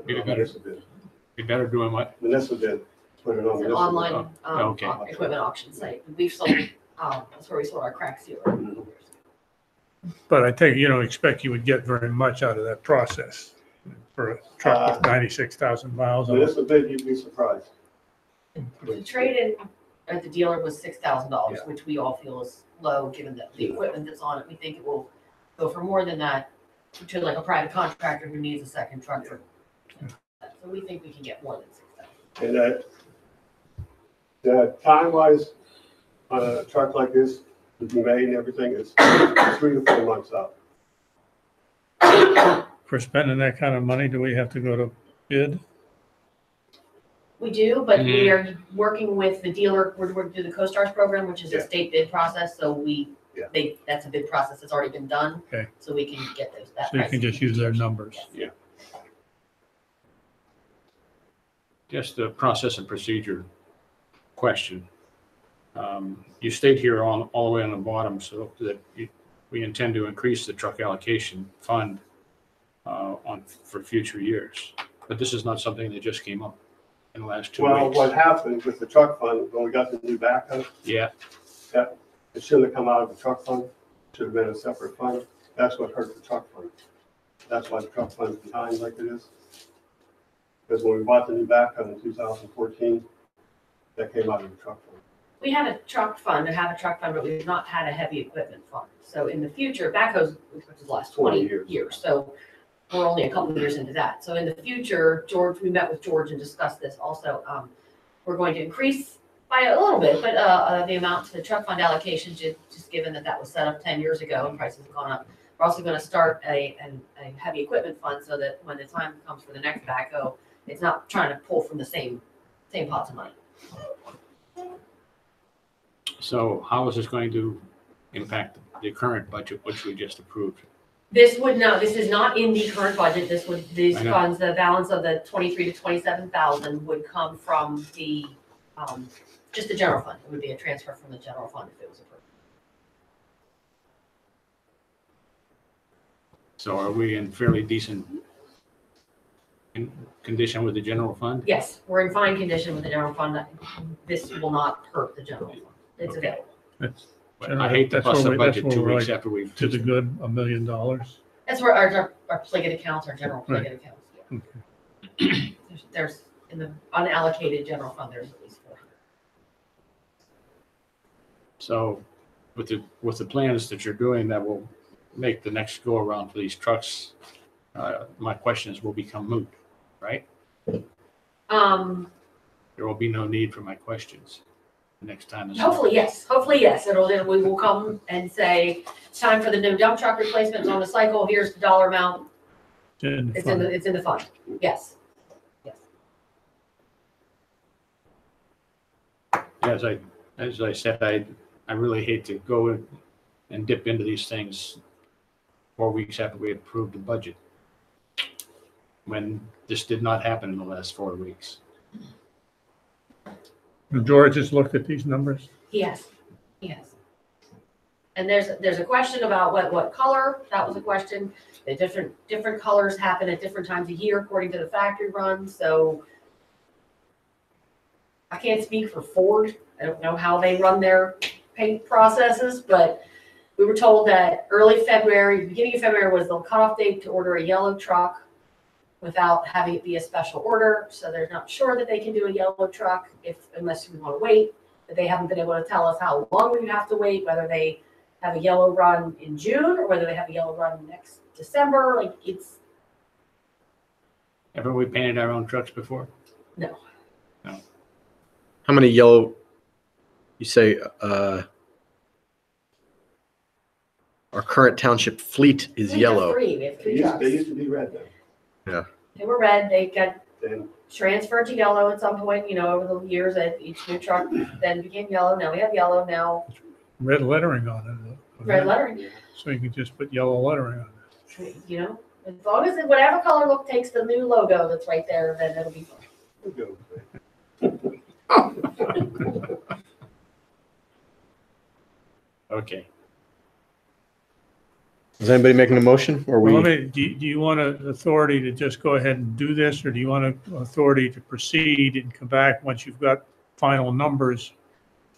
F: Be better doing what?
G: Municipal bid, put it on
B: It's an
G: municipal
B: online
F: okay.
B: equipment auction site. We've sold, that's where we sold our crack sealer.
G: bid.
C: But I think you don't expect you would get very much out of that process for a truck with 96,000 miles on it.
G: Municipal bid, you'd be surprised.
B: The trade-in at the dealer was $6,000, which we all feel is low, given the equipment that's on it. We think it will go for more than that to like a private contractor who needs a second truck. So we think we can get more than 6,000.
G: And that time-wise, on a truck like this, to be made and everything, is 3 to 4 months out.
C: For spending that kind of money, do we have to go to bid?
B: We do, but we are working with the dealer. We're working through the CoStars program, which is a state bid process. So that's a bid process that's already been done.
C: Okay.
B: So we can get those.
C: So you can just use their numbers.
B: Yes.
F: Just a process and procedure question. You state here all the way on the bottom, so that we intend to increase the truck allocation fund for future years. But this is not something that just came up in the last 2 weeks.
G: Well, what happened with the truck fund, when we got the new backhoe,
F: Yeah,
G: it shouldn't have come out of the truck fund. It should have been a separate fund. That's what hurt the truck fund. That's why the truck fund's behind like it is. Because when we bought the new backhoe in 2014, that came out of the truck fund.
B: We have a truck fund, but we've not had a heavy equipment fund. So in the future, backhoes, which is the last 20 years. So we're only a couple of years into that. So in the future, we met with George and discussed this also. We're going to increase by a little bit, but the amount to the truck fund allocation, just given that was set up 10 years ago and prices have gone up. We're also gonna start a heavy equipment fund so that when the time comes for the next backhoe, it's not trying to pull from the same pots of money.
F: So how is this going to impact the current budget, which we just approved?
B: This is not in the current budget. These
F: I know.
B: funds, the balance of the 23 to 27,000 would come from the, just the general fund. It would be a transfer from the general fund if it was approved.
F: So are we in fairly decent condition with the general fund?
B: Yes, we're in fine condition with the general fund. This will not hurt the general fund. It's
F: Okay.
B: available.
C: That's
F: But I hate to
C: That's
F: bust
C: where
F: the
C: we- that's
F: budget
C: where
F: 2
C: we're
F: weeks
C: like
F: after we've.
C: to the good, $1 million.
B: That's where our Pliget accounts, our general
C: Right.
B: Pliget accounts. Yeah. There's in the unallocated general fund, there's at least 400.
F: So with the plans that you're doing that will make the next go around for these trucks, my questions will become moot, right? There will be no need for my questions the next time.
B: Hopefully, yes. Hopefully, yes. We will come and say, it's time for the new dump truck replacement on the cycle. Here's the dollar amount. It's in the fund. Yes.
F: As I said, I really hate to go in and dip into these things 4 weeks after we approved the budget, when this did not happen in the last 4 weeks.
C: George has looked at these numbers.
B: Yes. And there's a question about what color. That was a question. The different colors happen at different times of year according to the factory run. So I can't speak for Ford. I don't know how they run their paint processes, but we were told that beginning of February was the cutoff date to order a yellow truck without having it be a special order. So they're not sure that they can do a yellow truck unless we want to wait. But they haven't been able to tell us how long we would have to wait, whether they have a yellow run in June or whether they have a yellow run next December.
F: Haven't we painted our own trucks before?
B: No.
A: How many yellow, you say, our current township fleet is
B: We
A: yellow.
B: have three
G: They
B: trucks.
G: used to be red then.
B: They were red. They got
G: Then
B: transferred to yellow at some point, over the years that each new truck then became yellow. Now we have yellow now,
C: Red lettering on it.
B: red lettering.
C: So you can just put yellow lettering on it.
B: As long as whatever color look takes the new logo that's right there, then it'll be fine.
G: we'll go with it.
F: Okay.
A: Is anybody making a motion or
C: Well,
A: we?
C: do you want an authority to just go ahead and do this, or do you want an authority to proceed and come back once you've got final numbers?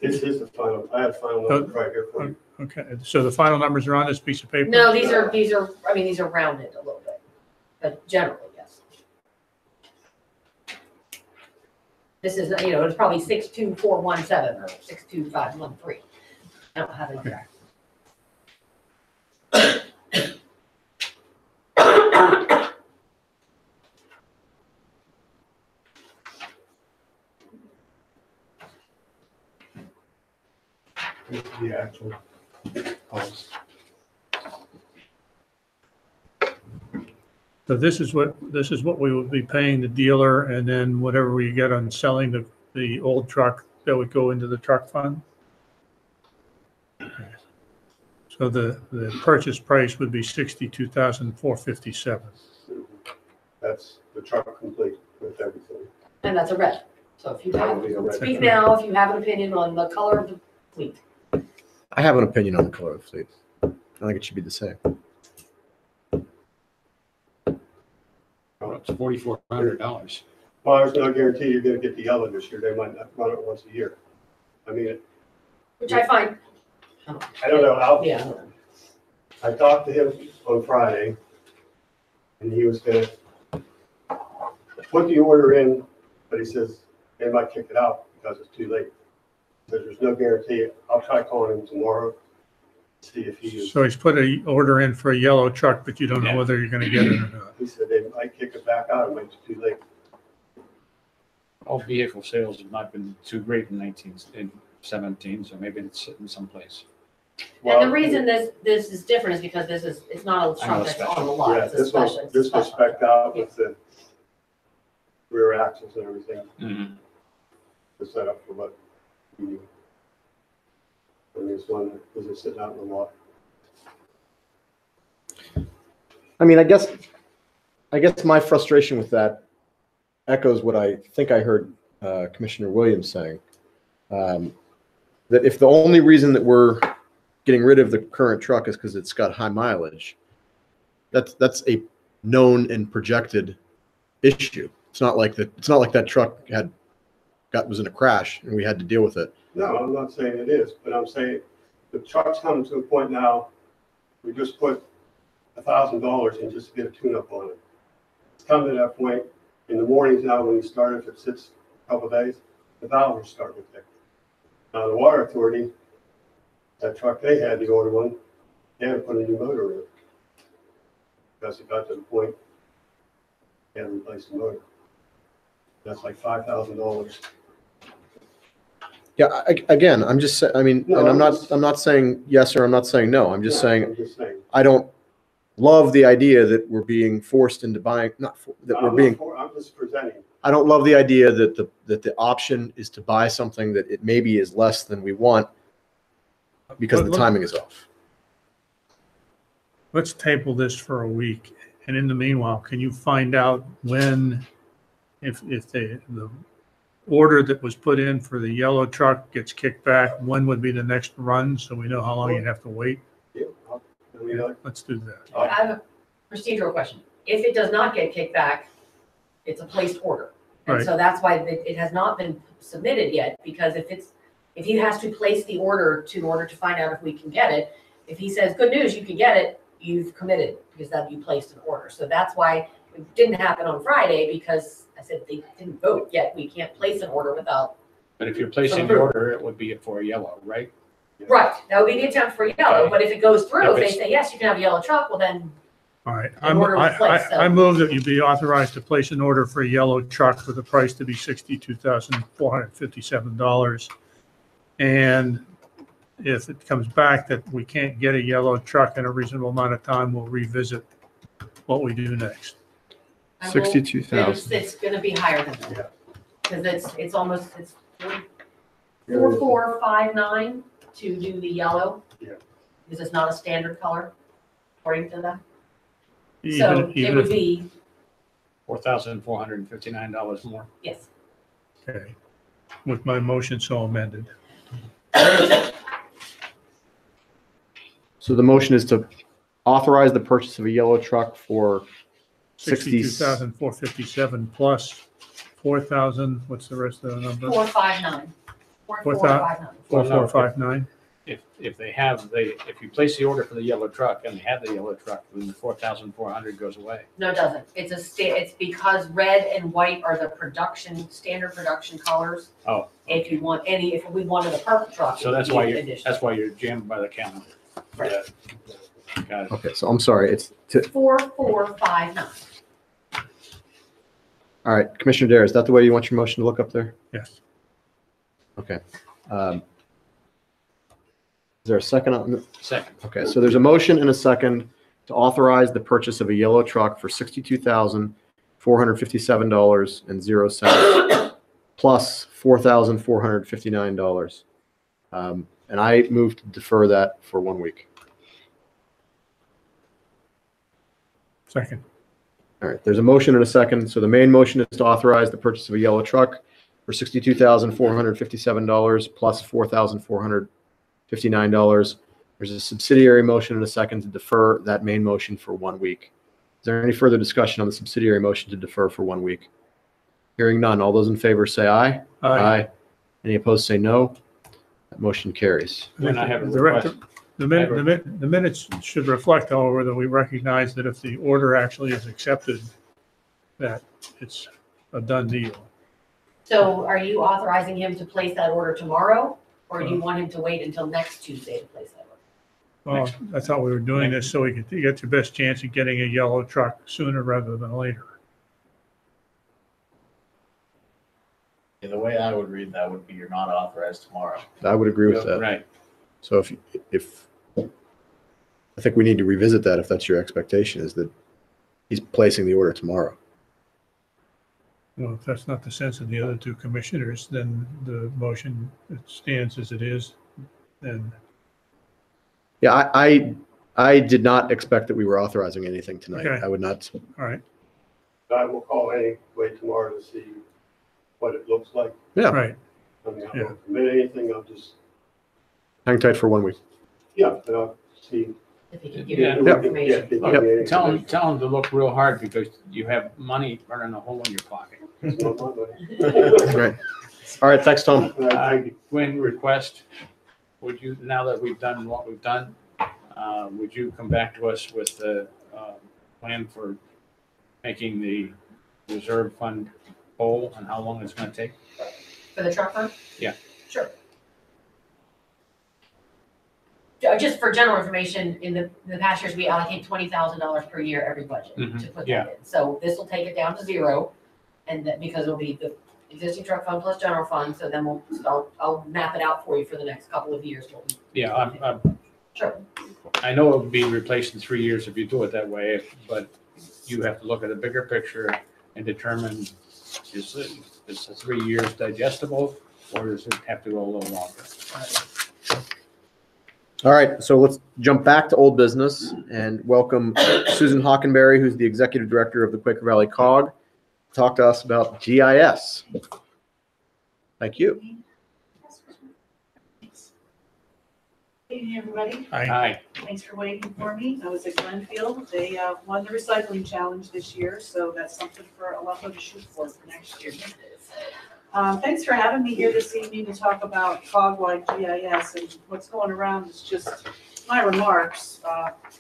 G: This is the final, I have final numbers right here for you.
C: Okay, so the final numbers are on this piece of paper?
B: No, these are rounded a little bit, but generally, yes. This is, it's probably 62417 or 62513. I don't have it exact.
G: The actual cost.
C: So this is what we would be paying the dealer, and then whatever we get on selling the old truck, that would go into the truck fund? So the purchase price would be $62,457.
G: That's the truck complete with everything.
B: And that's a red. So if you have,
G: That'll be a red.
B: speak now, if you have an opinion on the color of the fleet.
A: I have an opinion on the color of the fleet. I think it should be the same.
F: Well, it's $4,400.
G: Well, there's no guarantee you're gonna get the yellow this year. They might not run it once a year. I mean,
B: Which I find.
G: I don't know how.
B: Yeah.
G: I talked to him on Friday, and he was gonna put the order in, but he says they might kick it out because it's too late. Says there's no guarantee. I'll try calling him tomorrow, see if he is.
C: So he's put an order in for a yellow truck, but you don't know
F: Yeah.
C: whether you're gonna get it or not.
G: He said they might kick it back out. It might be too late.
F: All vehicle sales have not been too great in 2017, so maybe it's sitting someplace.
B: And the reason this is different is because it's not a truck that's on the lot,
G: Yeah,
B: it's a
G: this
B: special.
G: was,
B: it's a
G: this was
B: special.
G: spec'd out with the rear axles and everything
F: Mhm.
G: to set up for what we need. And this one was just sitting out in the lot.
A: I mean, I guess my frustration with that echoes what I think I heard Commissioner Williams saying. That if the only reason that we're getting rid of the current truck is because it's got high mileage, that's a known and projected issue. It's not like that truck was in a crash and we had to deal with it.
G: No, I'm not saying it is, but I'm saying the truck's coming to a point now, we just put $1,000 in just to get a tune-up on it. It's come to that point in the mornings now when you start, if it sits a couple of days, the valves start to tick. Now, the water authority, that truck they had, the older one, they had to put a new motor in it. Because it got to the point, they had to replace the motor. That's like $5,000.
A: Yeah, again, I'm just, I mean,
G: No,
A: and
G: I'm
A: I'm not saying yes or I'm not saying no. I'm just
G: Yeah,
A: saying
G: I'm just saying.
A: I don't love the idea that we're being forced into buying,
G: I'm just presenting.
A: I don't love the idea that the option is to buy something that it maybe is less than we want because the timing is off.
C: Let's table this for a week. And in the meanwhile, can you find out when, if the order that was put in for the yellow truck gets kicked back, when would be the next run? So we know how long you'd have to wait.
G: Yeah, I mean,
C: Let's do that.
B: I have a procedural question. If it does not get kicked back, it's a placed order. And
C: Right.
B: so that's why it has not been submitted yet, because if he has to place the order in order to find out if we can get it, if he says, good news, you can get it, you've committed because that you placed an order. So that's why it didn't happen on Friday, because I said they didn't vote yet. We can't place an order without.
F: But if you're placing the order, it would be for a yellow, right?
B: Right, that would be the attempt for yellow,
F: Okay.
B: but if it goes through,
F: If
B: if they
F: it's-
B: say, yes, you can have a yellow truck, well then,
C: All right.
B: An order was placed, so-
C: I move that you be authorized to place an order for a yellow truck for the price to be $62,457. And if it comes back that we can't get a yellow truck in a reasonable amount of time, we'll revisit what we do next.
B: I will-
A: 62,000.
B: It's gonna be higher than that. Cause it's almost, it's 4459 to do the yellow.
G: Yeah.
B: Because it's not a standard color, according to them. So
C: Even
B: it would
C: if,
B: be,
F: $4,459 more.
B: yes.
C: okay, with my motion so amended.
A: So the motion is to authorize the purchase of a yellow truck for
C: 62,457 plus 4,000, what's the rest of the number?
B: 459. 4459.
C: 4459?
F: If they have if you place the order for the yellow truck and they have the yellow truck, then the 4,400 goes away.
B: No, it doesn't. It's because red and white are the standard production colors.
F: Oh.
B: If we wanted a purple truck.
F: So
B: it
F: that's
B: would
F: why
B: be
F: you're,
B: additional.
F: that's why you're jammed by the calendar.
B: Right.
F: Got it.
A: Okay, so I'm sorry. It's
B: 4459.
A: all right, Commissioner Dare, is that the way you want your motion to look up there?
C: Yes.
A: Okay. Is there a second on the?
F: Second.
A: Okay, so there's a motion and a second to authorize the purchase of a yellow truck for $62,457.00 plus $4,459. And I move to defer that for 1 week.
C: Second.
A: All right, there's a motion and a second. So the main motion is to authorize the purchase of a yellow truck for $62,457 plus $4,459. There's a subsidiary motion and a second to defer that main motion for 1 week. Is there any further discussion on the subsidiary motion to defer for 1 week? Hearing none. All those in favor say aye. Any opposed say no. That motion carries.
F: Then I have a
C: The
F: request.
C: The minutes should reflect, however, that we recognize that if the order actually is accepted, that it's a done deal.
B: So are you authorizing him to place that order tomorrow? Or do you want him to wait until next Tuesday to place that order?
C: Well, I thought we were doing this so we could get your best chance of getting a yellow truck sooner rather than later.
H: Yeah, the way I would read that would be you're not authorized tomorrow.
A: I would agree with that.
F: Right.
A: So if I think we need to revisit that if that's your expectation, is that he's placing the order tomorrow.
C: Well, if that's not the sense of the other two commissioners, then the motion stands as it is. Then
A: Yeah, I did not expect that we were authorizing anything tonight.
C: Okay.
A: I would not.
C: all right,
G: I will call anyway tomorrow to see what it looks like.
A: Yeah.
C: right.
G: I mean, I
C: Yeah.
G: won't commit anything, I'll just,
A: Hang tight for 1 week.
G: yeah, and I'll see.
B: If he can give
F: Yeah.
B: you
A: Yeah.
B: information.
G: Yeah, if they give me any
F: Tell
G: information.
F: them to look real hard because you have money burning a hole in your pocket.
G: It's not my money.
A: Right. All right. Thanks, Tom.
G: Thank you.
F: Gwen, request, would you, now that we've done what we've done, would you come back to us with the plan for making the reserve fund whole and how long it's gonna take?
B: For the truck fund?
F: Yeah.
B: Sure. Just for general information, in the past years, we allocate $20,000 per year every budget
F: Mhm,
B: to put
F: yeah.
B: that in. So this will take it down to zero, and that, because it'll be the existing truck fund plus general fund, so then I'll map it out for you for the next couple of years.
F: Yeah,
B: Sure.
F: I know it would be replaced in 3 years if you do it that way, but you have to look at a bigger picture and determine, is the 3 years digestible, or does it have to go a little longer?
A: All right. So let's jump back to old business and welcome Susan Hockenberry, who's the executive director of the Quaker Valley COG, to talk to us about GIS. Thank you.
H: Good evening, everybody.
F: Hi.
H: Thanks for waiting for me. I was at Glenfield. They won the recycling challenge this year, so that's something for Aleppo to shoot for next year. Thanks for having me here this evening to talk about COG-wide GIS, and what's going around is just my remarks,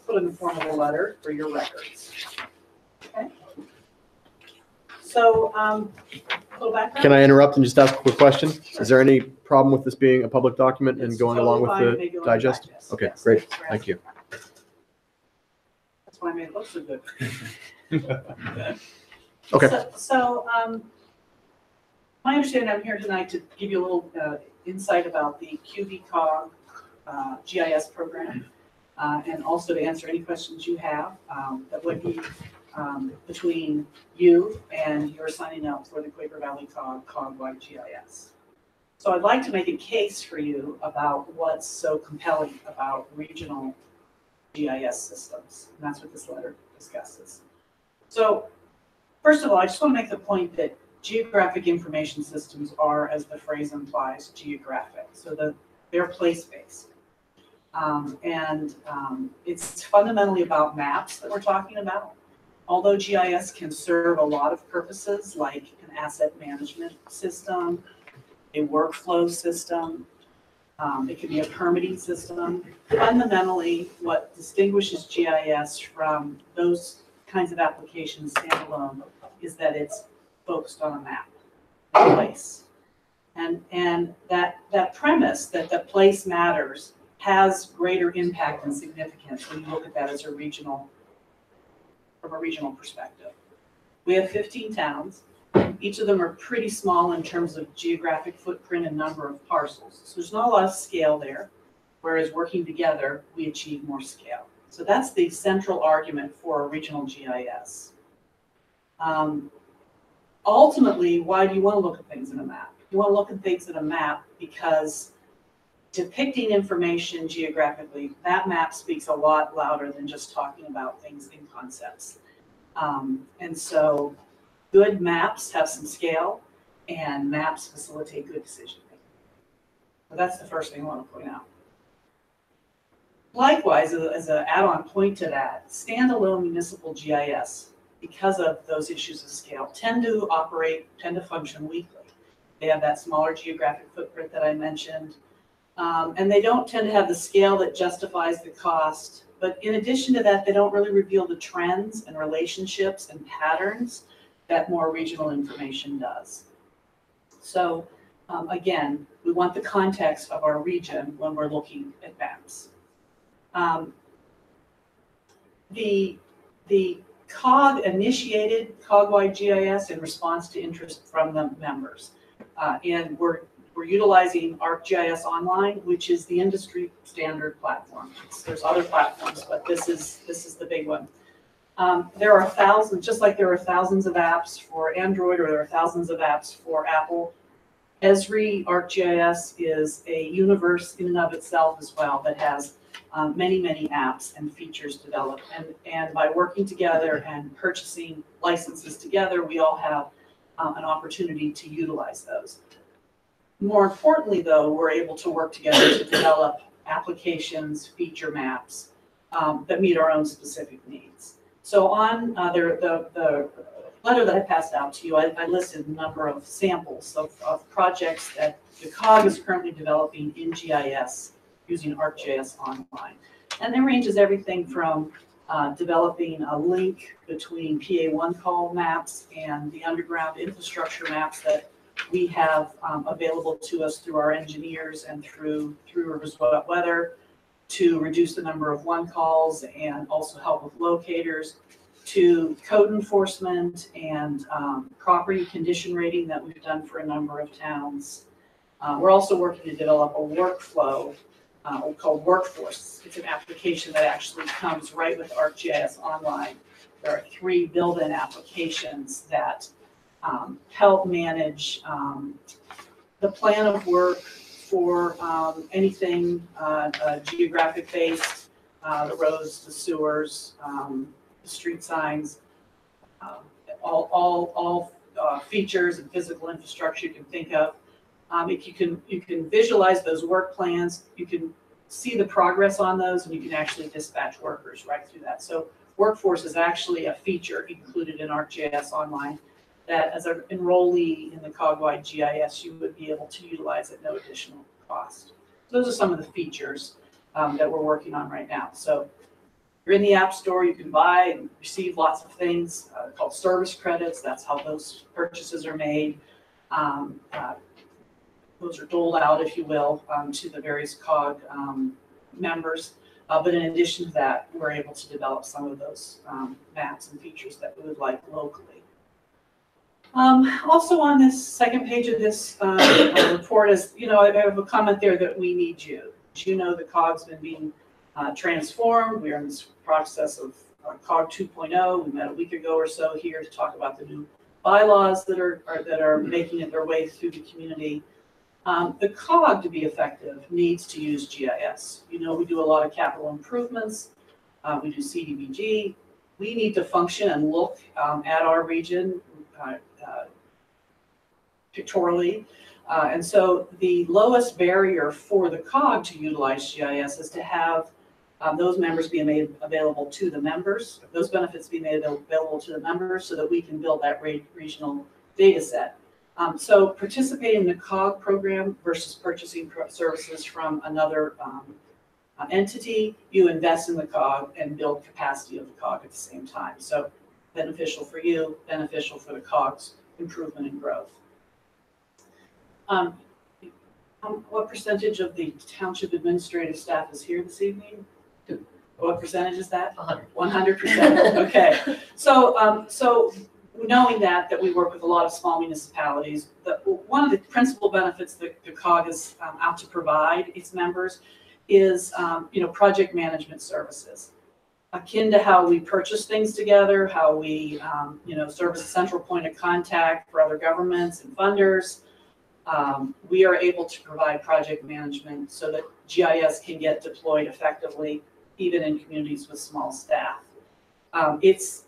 H: put in the form of a letter for your records. Okay. So, a little background.
A: Can I interrupt and just ask a quick question? Is there any problem with this being a public document and
H: It's
A: going along with
H: totally fine.
A: the
H: Maybe you'll
A: digest?
H: digest.
A: Okay,
H: Yes,
A: great.
H: thanks for
A: Thank you.
H: That's why I made it look so good.
A: Okay.
H: So, my understanding, I'm here tonight to give you a little insight about the QVCOG GIS program, and also to answer any questions you have that would be between you and your signing up for the Quaker Valley COG-wide GIS. So I'd like to make a case for you about what's so compelling about regional GIS systems, and that's what this letter discusses. So, first of all, I just want to make the point that geographic information systems are, as the phrase implies, geographic. So they're place-based. It's fundamentally about maps that we're talking about. Although GIS can serve a lot of purposes, like an asset management system, a workflow system, it can be a permitting system. Fundamentally, what distinguishes GIS from those kinds of applications standalone is that it's focused on a map, a place. And that premise that the place matters has greater impact and significance when you look at that as from a regional perspective. We have 15 towns. Each of them are pretty small in terms of geographic footprint and number of parcels. So there's not a lot of scale there, whereas working together, we achieve more scale. So that's the central argument for a regional GIS. Ultimately, why do you want to look at things in a map? You want to look at things in a map because depicting information geographically, that map speaks a lot louder than just talking about things in concepts. And so good maps have some scale, and maps facilitate good decision making. So that's the first thing I want to point out. Likewise, as an add-on point to that, standalone municipal GIS, because of those issues of scale, tend to function weakly. They have that smaller geographic footprint that I mentioned, and they don't tend to have the scale that justifies the cost. But in addition to that, they don't really reveal the trends and relationships and patterns that more regional information does. So again, we want the context of our region when we're looking at maps. The COG initiated COG-wide GIS in response to interest from the members. And we're we're utilizing ArcGIS Online, which is the industry standard platform. There's other platforms, but this is the big one. There are thousands, just like there are thousands of apps for Android or there are thousands of apps for Apple. Esri ArcGIS is a universe in and of itself as well that has many, many apps and features developed. And by working together and purchasing licenses together, we all have an opportunity to utilize those. More importantly, though, we're able to work together to develop applications, feature maps that meet our own specific needs. So on the letter that I passed out to you, I listed a number of samples of projects that the COG is currently developing in GIS using ArcGIS Online. And it ranges everything from developing a link between PA1 call maps and the underground infrastructure maps that we have available to us through our engineers and through Rivers Wet Weather to reduce the number of one calls and also help with locators, to code enforcement and property condition rating that we've done for a number of towns. We're also working to develop a workflow called Workforce. It's an application that actually comes right with ArcGIS Online. There are 3 built-in applications that help manage the plan of work for anything geographic-based, the roads, the sewers, the street signs, all features and physical infrastructure you can think of. If you can visualize those work plans, you can see the progress on those, and you can actually dispatch workers right through that. So Workforce is actually a feature included in ArcGIS Online that as an enrollee in the COG-wide GIS, you would be able to utilize at no additional cost. Those are some of the features that we're working on right now. So you're in the App Store, you can buy and receive lots of things called service credits. That's how those purchases are made. Those are doled out, if you will, to the various COG members. But in addition to that, we're able to develop some of those maps and features that we would like locally. Also on this second page of this report is, I have a comment there that we need you. As you know, the COG's been being transformed. We're in this process of COG 2.0. We met a week ago or so here to talk about the new bylaws that are making their way through the community. The COG, to be effective, needs to use GIS. We do a lot of capital improvements. We do CDBG. We need to function and look at our region pictorially. And so the lowest barrier for the COG to utilize GIS is to have those members be made available to the members, those benefits be made available to the members so that we can build that regional data set. So participating in the COG program versus purchasing services from another entity, you invest in the COG and build capacity of the COG at the same time. So beneficial for you, beneficial for the COG's improvement and growth. What percentage of the township administrative staff is here this evening? What percentage is that? 100%. Okay. So knowing that we work with a lot of small municipalities, one of the principal benefits that the COG is out to provide its members is project management services, akin to how we purchase things together, how we serve as a central point of contact for other governments and funders. We are able to provide project management so that GIS can get deployed effectively, even in communities with small staff. GIS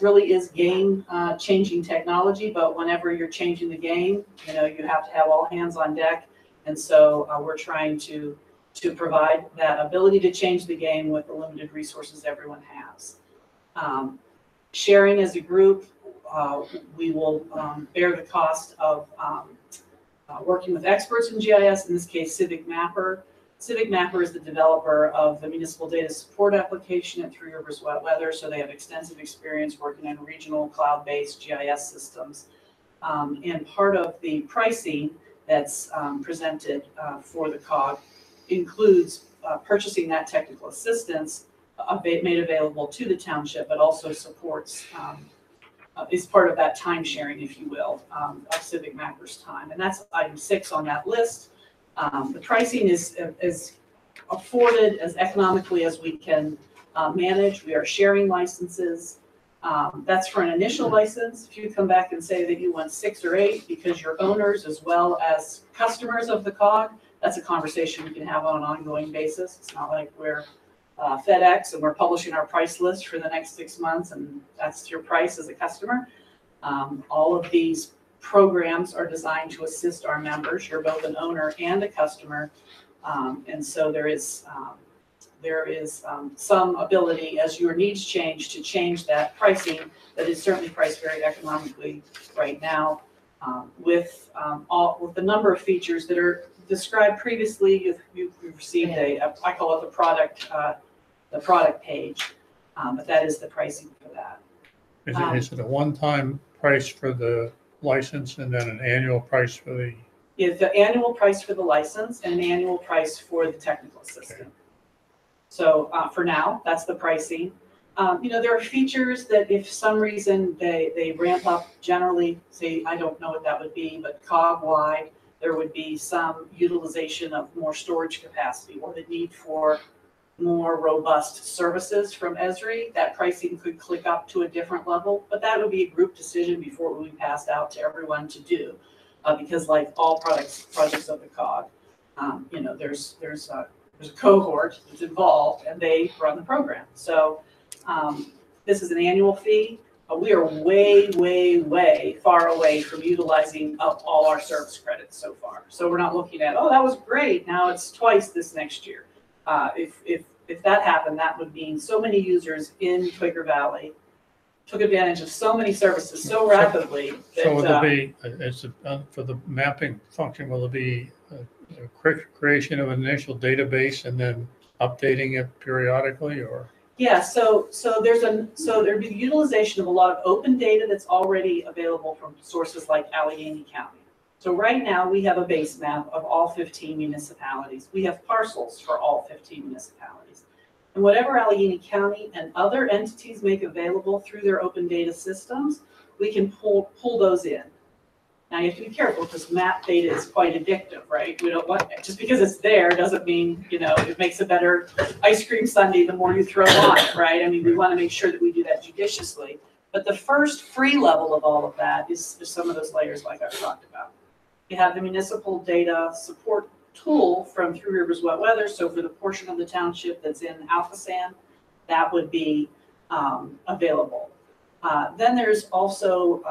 H: really is game-changing technology, but whenever you're changing the game, you have to have all hands on deck. And so we're trying to provide that ability to change the game with the limited resources everyone has. Sharing as a group, we will bear the cost of working with experts in GIS, in this case, Civic Mapper. Civic Mapper is the developer of the municipal data support application at Three Rivers Wet Weather, so they have extensive experience working in regional cloud-based GIS systems. And part of the pricing that's presented for the COG includes purchasing that technical assistance made available to the township, but also supports is part of that time sharing, if you will, of Civic Mapper's time. And that's item 6 on that list. The pricing is afforded as economically as we can manage. We are sharing licenses. That's for an initial license. If you come back and say that you want 6 or 8 because you're owners as well as customers of the COG, that's a conversation we can have on an ongoing basis. It's not like we're FedEx and we're publishing our price list for the next 6 months and that's your price as a customer. All of these programs are designed to assist our members. You're both an owner and a customer. And so there is some ability as your needs change to change that pricing that is certainly priced very economically right now with the number of features that are described previously. You've received I call it the product page, but that is the pricing for that.
C: Is it a one-time price for the license and then an annual price for the?
H: It's the annual price for the license and an annual price for the technical assistant. Okay. So for now, that's the pricing. There are features that if some reason they ramp up generally, say, I don't know what that would be, but COG-wide, there would be some utilization of more storage capacity or the need for more robust services from Esri. That pricing could click up to a different level, but that would be a group decision before we passed out to everyone to do. Because like all projects of the COG, there's a cohort that's involved and they run the program. So this is an annual fee. We are way, way, way far away from utilizing up all our service credits so far. So we're not looking at, oh, that was great, now it's twice this next year. If that happened, that would mean so many users in Quaker Valley took advantage of so many services so rapidly.
C: So will there be, for the mapping function, will there be a creation of an initial database and then updating it periodically, or?
H: Yeah, so there'd be the utilization of a lot of open data that's already available from sources like Allegheny County. So right now we have a base map of all 15 municipalities. We have parcels for all 15 municipalities. And whatever Allegheny County and other entities make available through their open data systems, we can pull those in. Now you have to be careful because map data is quite addictive, right? We don't want, just because it's there doesn't mean, it makes a better ice cream sundae the more you throw on it, right? I mean, we want to make sure that we do that judiciously. But the first free level of all of that is some of those layers like I've talked about. You have the municipal data support tool from Three Rivers Wet Weather. So for the portion of the township that's in Alphasan, that would be available. Then there's also,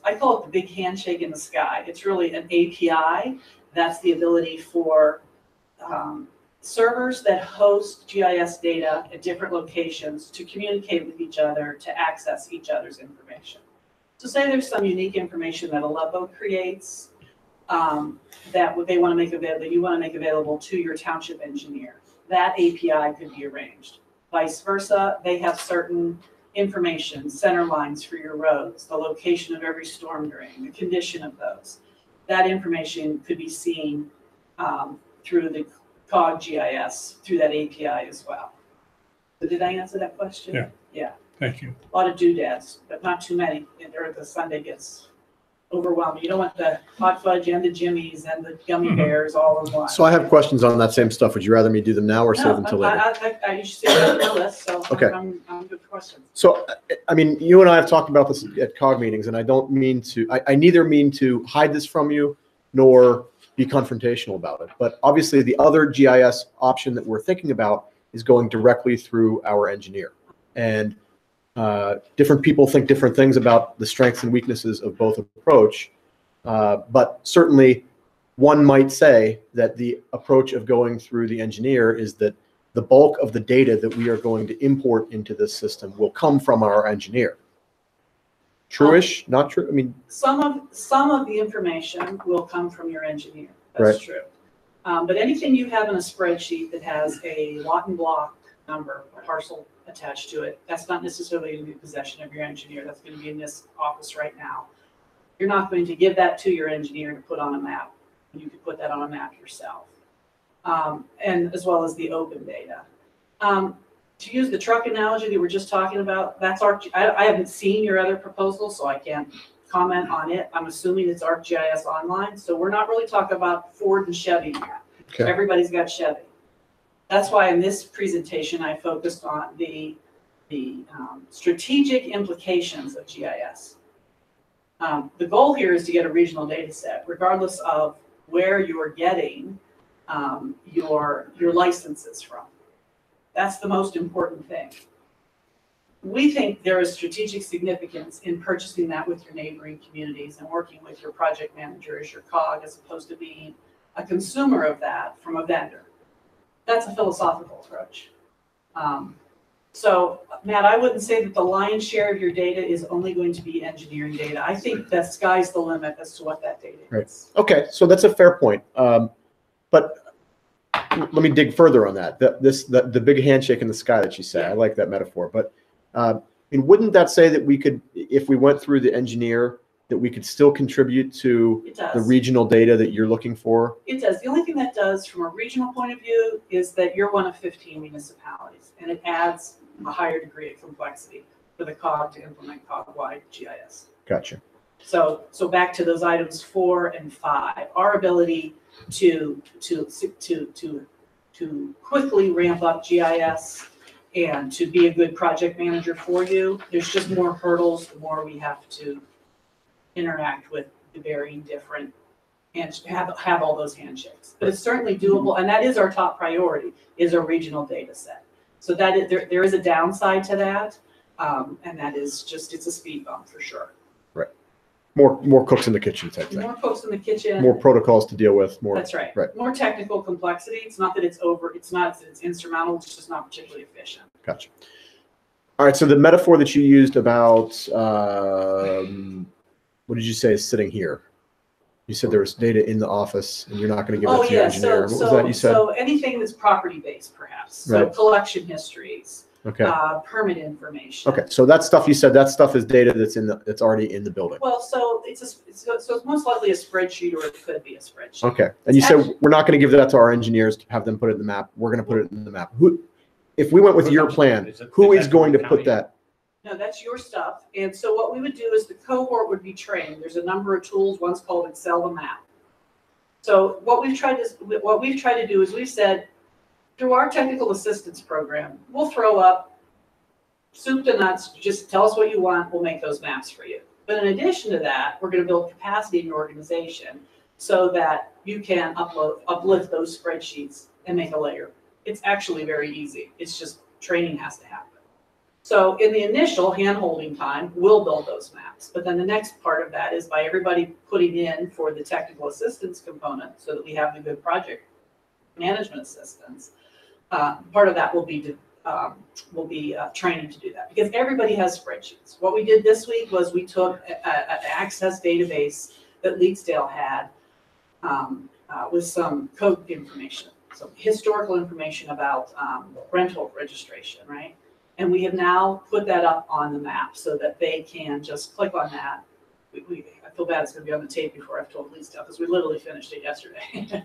H: I call it the big handshake in the sky. It's really an API. That's the ability for servers that host GIS data at different locations to communicate with each other, to access each other's information. So say there's some unique information that Aleppo creates that they want to make available, that you want to make available to your township engineer. That API could be arranged. Vice versa, they have certain information, center lines for your roads, the location of every storm drain, the condition of those. That information could be seen through the COG GIS, through that API as well. So did I answer that question?
C: Yeah.
H: Yeah.
C: Thank you.
H: A lot of doodads, but not too many, or the Sunday gets overwhelming. You don't want the hot fudge and the jimmies and the gummy bears all in one.
A: So I have questions on that same stuff. Would you rather me do them now or save them till later?
H: You should see it on the list, so
A: okay.
H: I'm good for questions.
A: So, I mean, you and I have talked about this at COG meetings, and I don't mean to, I neither mean to hide this from you nor be confrontational about it. But obviously the other GIS option that we're thinking about is going directly through our engineer. And different people think different things about the strengths and weaknesses of both approach. But certainly one might say that the approach of going through the engineer is that the bulk of the data that we are going to import into this system will come from our engineer. True-ish, not true? I mean,
H: some of the information will come from your engineer. That's
A: right.
H: True. But anything you have in a spreadsheet that has a lot and block number, a parcel attached to it, that's not necessarily going to be possession of your engineer. That's going to be in this office right now. You're not going to give that to your engineer to put on a map. You could put that on a map yourself. And as well as the open data. to use the truck analogy that we're just talking about, that's I haven't seen your other proposal, so I can't comment on it. I'm assuming it's ArcGIS Online, so we're not really talking about Ford and Chevy here.
A: Okay.
H: Everybody's got Chevy. That's why in this presentation, I focused on the strategic implications of GIS. The goal here is to get a regional data set, regardless of where you are getting your licenses from. That's the most important thing. We think there is strategic significance in purchasing that with your neighboring communities and working with your project manager as your cog, as opposed to being a consumer of that from a vendor. That's a philosophical approach. So, Matt, I wouldn't say that the lion's share of your data is only going to be engineering data. I think the sky's the limit as to what that data is.
A: Right. Okay, so that's a fair point. But let me dig further on that. The big handshake in the sky that you say. I like that metaphor. But I mean, wouldn't that say that we could, if we went through the engineer, that we could still contribute to the regional data that you're looking for?
H: It does. The only thing that does from a regional point of view is that you're one of 15 municipalities, and it adds a higher degree of complexity for the COG to implement COG-wide GIS.
A: Gotcha.
H: So back to those items 4 and 5, our ability to quickly ramp up GIS and to be a good project manager for you, there's just more hurdles the more we have to interact with the varying different and have all those handshakes. But it's certainly doable, and that is our top priority, is a regional data set. So that is, there is a downside to that, and that is just, it's a speed bump for sure.
A: Right. More cooks in the kitchen type thing.
H: More cooks in the kitchen.
A: More protocols to deal with. More.
H: That's right.
A: Right.
H: More technical complexity. It's not that it's not that it's insurmountable, it's just not particularly efficient.
A: Gotcha. All right, so the metaphor that you used about, what did you say is sitting here? You said there was data in the office and you're not going to give it to your engineer. What was that you said?
H: So anything that's property-based perhaps. So
A: Right.
H: collection histories,
A: Okay.
H: permit information.
A: Okay, so that stuff you said, that stuff is data that's already in the building.
H: Well, so it's most likely a spreadsheet, or it could be a spreadsheet.
A: Okay, and you said we're not going to give that to our engineers to have them put it in the map. We're going to put it in the map. If we went with your plan, who is going to put that?
H: No, that's your stuff. And so what we would do is the cohort would be trained. There's a number of tools. One's called Excel to Map. So what we've tried to do is we've said, through our technical assistance program, we'll throw up soup to nuts. Just tell us what you want. We'll make those maps for you. But in addition to that, we're going to build capacity in your organization so that you can uplift those spreadsheets and make a layer. It's actually very easy. It's just training has to happen. So in the initial hand-holding time, we'll build those maps. But then the next part of that is by everybody putting in for the technical assistance component so that we have the good project management assistance. Part of that will be training to do that, because everybody has spreadsheets. What we did this week was we took an Access database that Leedsdale had with some code information, some historical information about rental registration, right? And we have now put that up on the map so that they can just click on that. I feel bad it's going to be on the tape before I've told Lee stuff, because we literally finished it yesterday.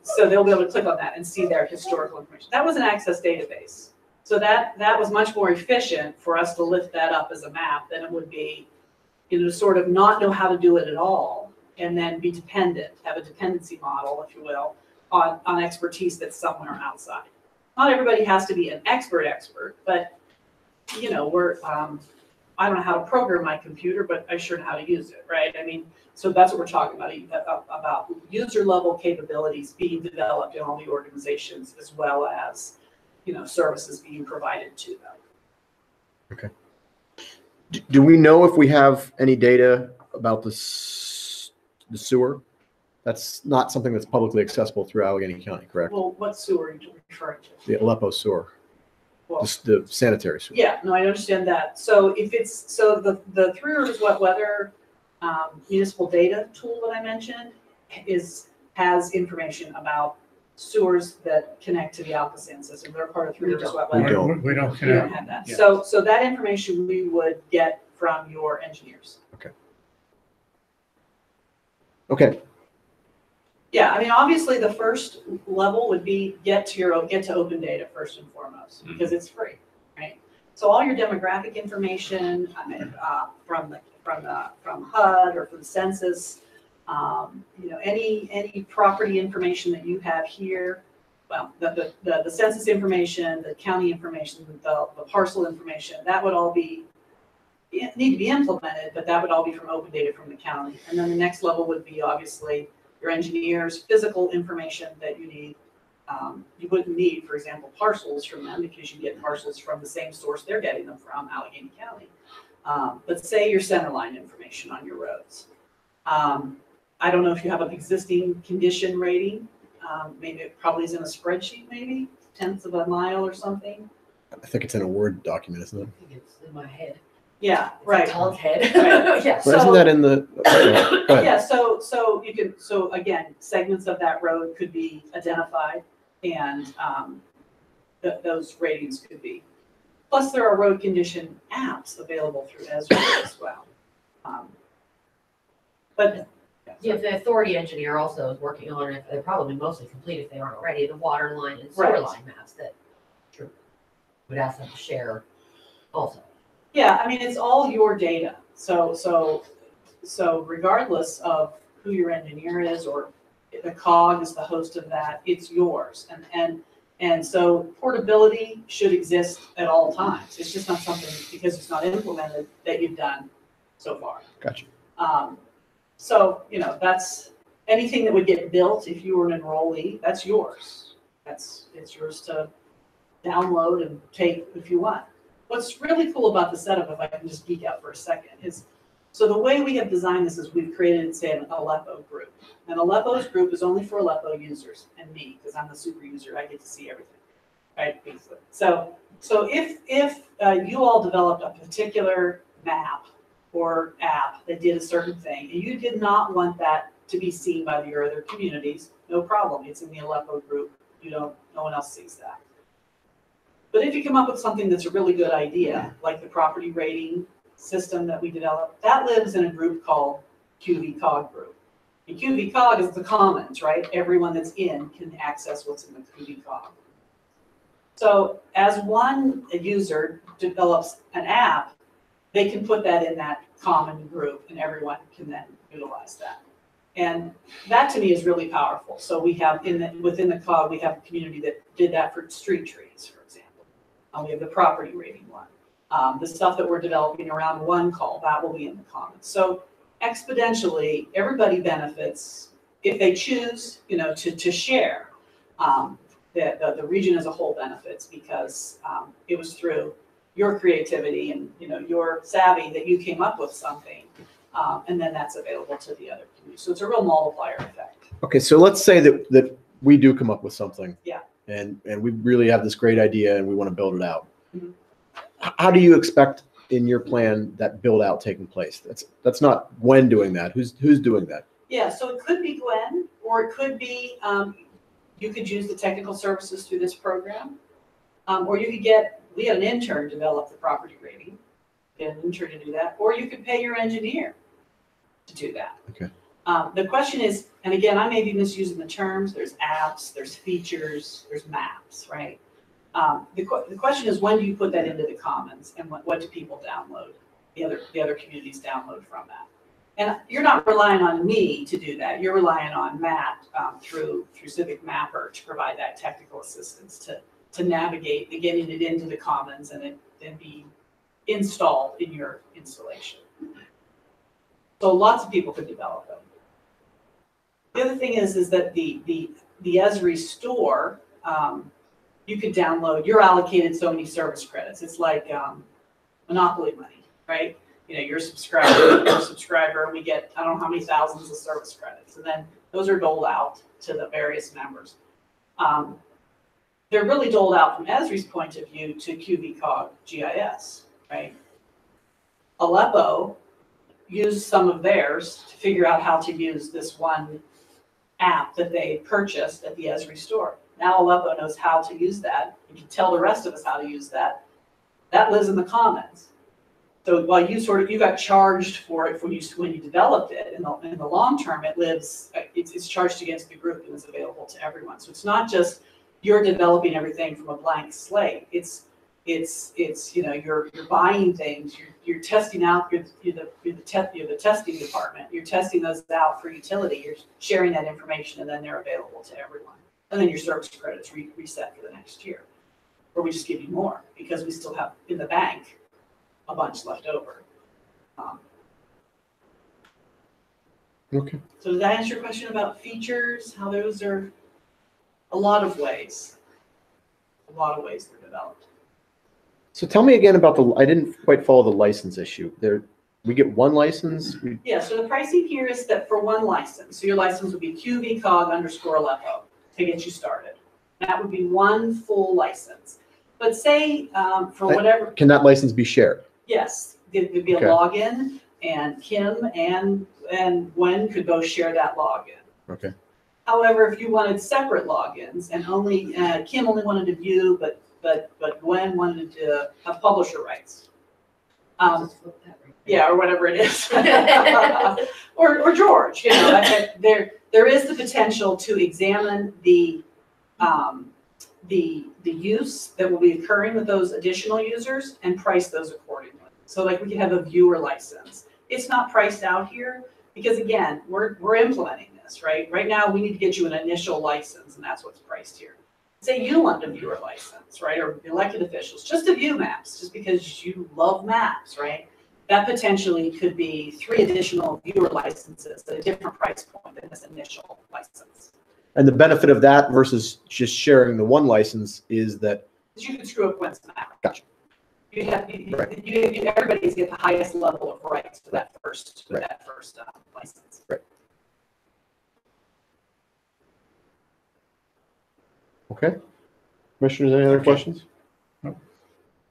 H: So they'll be able to click on that and see their historical information. That was an Access database. So that was much more efficient for us to lift that up as a map than it would be, sort of not know how to do it at all and then be dependent, have a dependency model, if you will, on expertise that's somewhere outside. Not everybody has to be an expert, but I don't know how to program my computer, but I sure know how to use it, right? I mean, so that's what we're talking about user level capabilities being developed in all the organizations, as well as, services being provided to them.
A: Okay. Do we know if we have any data about the sewer? That's not something that's publicly accessible through Allegheny County, correct?
H: Well, what sewer are you referring to?
A: The Aleppo sewer,
H: Well,
A: the sanitary sewer.
H: yeah, no, I understand that. So the Three Rivers Wet Weather municipal data tool that I mentioned has information about sewers that connect to the Alphasan system. They're part of Three Rivers Wet
A: We
H: Weather.
A: don't.
C: We don't
H: We
C: connect.
H: don't have that.
F: Yeah.
H: So that information we would get from your engineers.
A: Okay.
H: Yeah, I mean, obviously, the first level would be get to open data first and foremost, because it's free, right? So all your demographic information, I mean, from HUD or from the census, any property information that you have here, well, the census information, the county information, the parcel information, that would all need to be implemented, but that would all be from open data from the county. And then the next level would be obviously your engineers, physical information that you need. You wouldn't need, for example, parcels from them because you get parcels from the same source they're getting them from, Allegheny County. But say your center line information on your roads. I don't know if you have an existing condition rating. Maybe it probably is in a spreadsheet, maybe tenths of a mile or something.
A: I think it's in a Word document, isn't it?
B: I think it's in my head.
H: Yeah,
B: It's
H: right.
B: in Tom's head.
H: Right.
B: Yeah.
A: Or isn't that in the? Go ahead.
H: Yeah, so again, segments of that road could be identified and those ratings could be. Plus, there are road condition apps available through Ezra as well.
B: Yeah, the authority engineer also is working on it. They're probably mostly complete if they aren't already, the water line and sewer
H: Right.
B: line maps that would ask them to share also.
H: Yeah, I mean, it's all your data. So regardless of who your engineer is or the COG is the host of that, it's yours. And so portability should exist at all times. It's just not something, because it's not implemented, that you've done so far.
A: Gotcha.
H: So, that's anything that would get built if you were an enrollee, that's yours. It's yours to download and take if you want. What's really cool about the setup, if I can just geek out for a second, is so the way we have designed this is we've created, say, an Aleppo group. And Aleppo's group is only for Aleppo users and me, because I'm the super user, I get to see everything, right? So if you all developed a particular map or app that did a certain thing, and you did not want that to be seen by your other communities, no problem. It's in the Aleppo group. No one else sees that. But if you come up with something that's a really good idea, like the property rating system that we developed, that lives in a group called QVCOG group. And QVCOG is the commons, right? Everyone that's in can access what's in the QVCOG. So as one user develops an app, they can put that in that common group and everyone can then utilize that. And that to me is really powerful. So we have within the COG, we have a community that did that for street trees, for example. We have the property rating one. The stuff that we're developing around one call, that will be in the commons. So exponentially, everybody benefits if they choose, to share. The region as a whole benefits because it was through your creativity and your savvy that you came up with something, and then that's available to the other community. So it's a real multiplier effect.
A: Okay, so let's say that we do come up with something.
H: Yeah.
A: And we really have this great idea and we want to build it out.
H: Mhm.
A: How do you expect in your plan that build out taking place? That's not Gwen doing that. Who's doing that?
H: Yeah, so it could be Gwen, or it could be you could use the technical services through this program, or you could we had an intern develop the property rating, get an intern to do that, or you could pay your engineer to do that.
A: Okay.
H: The question is, and again, I may be misusing the terms, there's apps, there's features, there's maps, right? The question is, when do you put that into the commons and what do people download, the other communities download from that? And you're not relying on me to do that. You're relying on Matt through Civic Mapper to provide that technical assistance to navigate getting it into the commons and then be installed in your installation. So lots of people could develop them. The other thing is that the Esri store, you could download, you're allocated so many service credits. It's like Monopoly money, right? You're a subscriber, we get, I don't know how many thousands of service credits. And then those are doled out to the various members. They're really doled out from Esri's point of view to QVCOG GIS, right? Aleppo used some of theirs to figure out how to use this one app that they purchased at the Esri store. Now Aleppo knows how to use that. You can tell the rest of us how to use that. That lives in the commons. So while you got charged for it when you developed it, in the long term, it's charged against the group and is available to everyone. So it's not just you're developing everything from a blank slate. It's you're buying things, you're testing out, you're the testing department. You're testing those out for utility. You're sharing that information, and then they're available to everyone. And then your service credits reset for the next year, or we just give you more because we still have in the bank a bunch left over.
A: Okay.
H: So does that answer your question about features? How those are a lot of ways they're developed.
A: So tell me again about I didn't quite follow the license issue. We get one license?
H: Yeah, so the pricing here is that for one license, so your license would be QVCOG_Aleppo to get you started. That would be one full license. But say for whatever.
A: Can that license be shared?
H: Yes, there'd be a
A: Okay.
H: login, and Kim and Gwen could both share that login.
A: Okay.
H: However, if you wanted separate logins and only Kim only wanted to view, but Gwen wanted to have publisher rights.
B: Just flip that right.
H: Yeah, or whatever it is. or George, there is the potential to examine the use that will be occurring with those additional users and price those accordingly. So like we can have a viewer license. It's not priced out here because again, we're implementing this, right? Right now we need to get you an initial license and that's what's priced here. Say you want a viewer license, right? Or elected officials, just to view maps, just because you love maps, right? That potentially could be 3 additional viewer licenses at a different price point than this initial license.
A: And the benefit of that versus just sharing the one license is that.
H: You could screw up Gwen's map.
A: Gotcha.
H: Everybody's get the highest level of rights for that first license.
A: Right. Okay. Commissioners, any other questions?
C: No.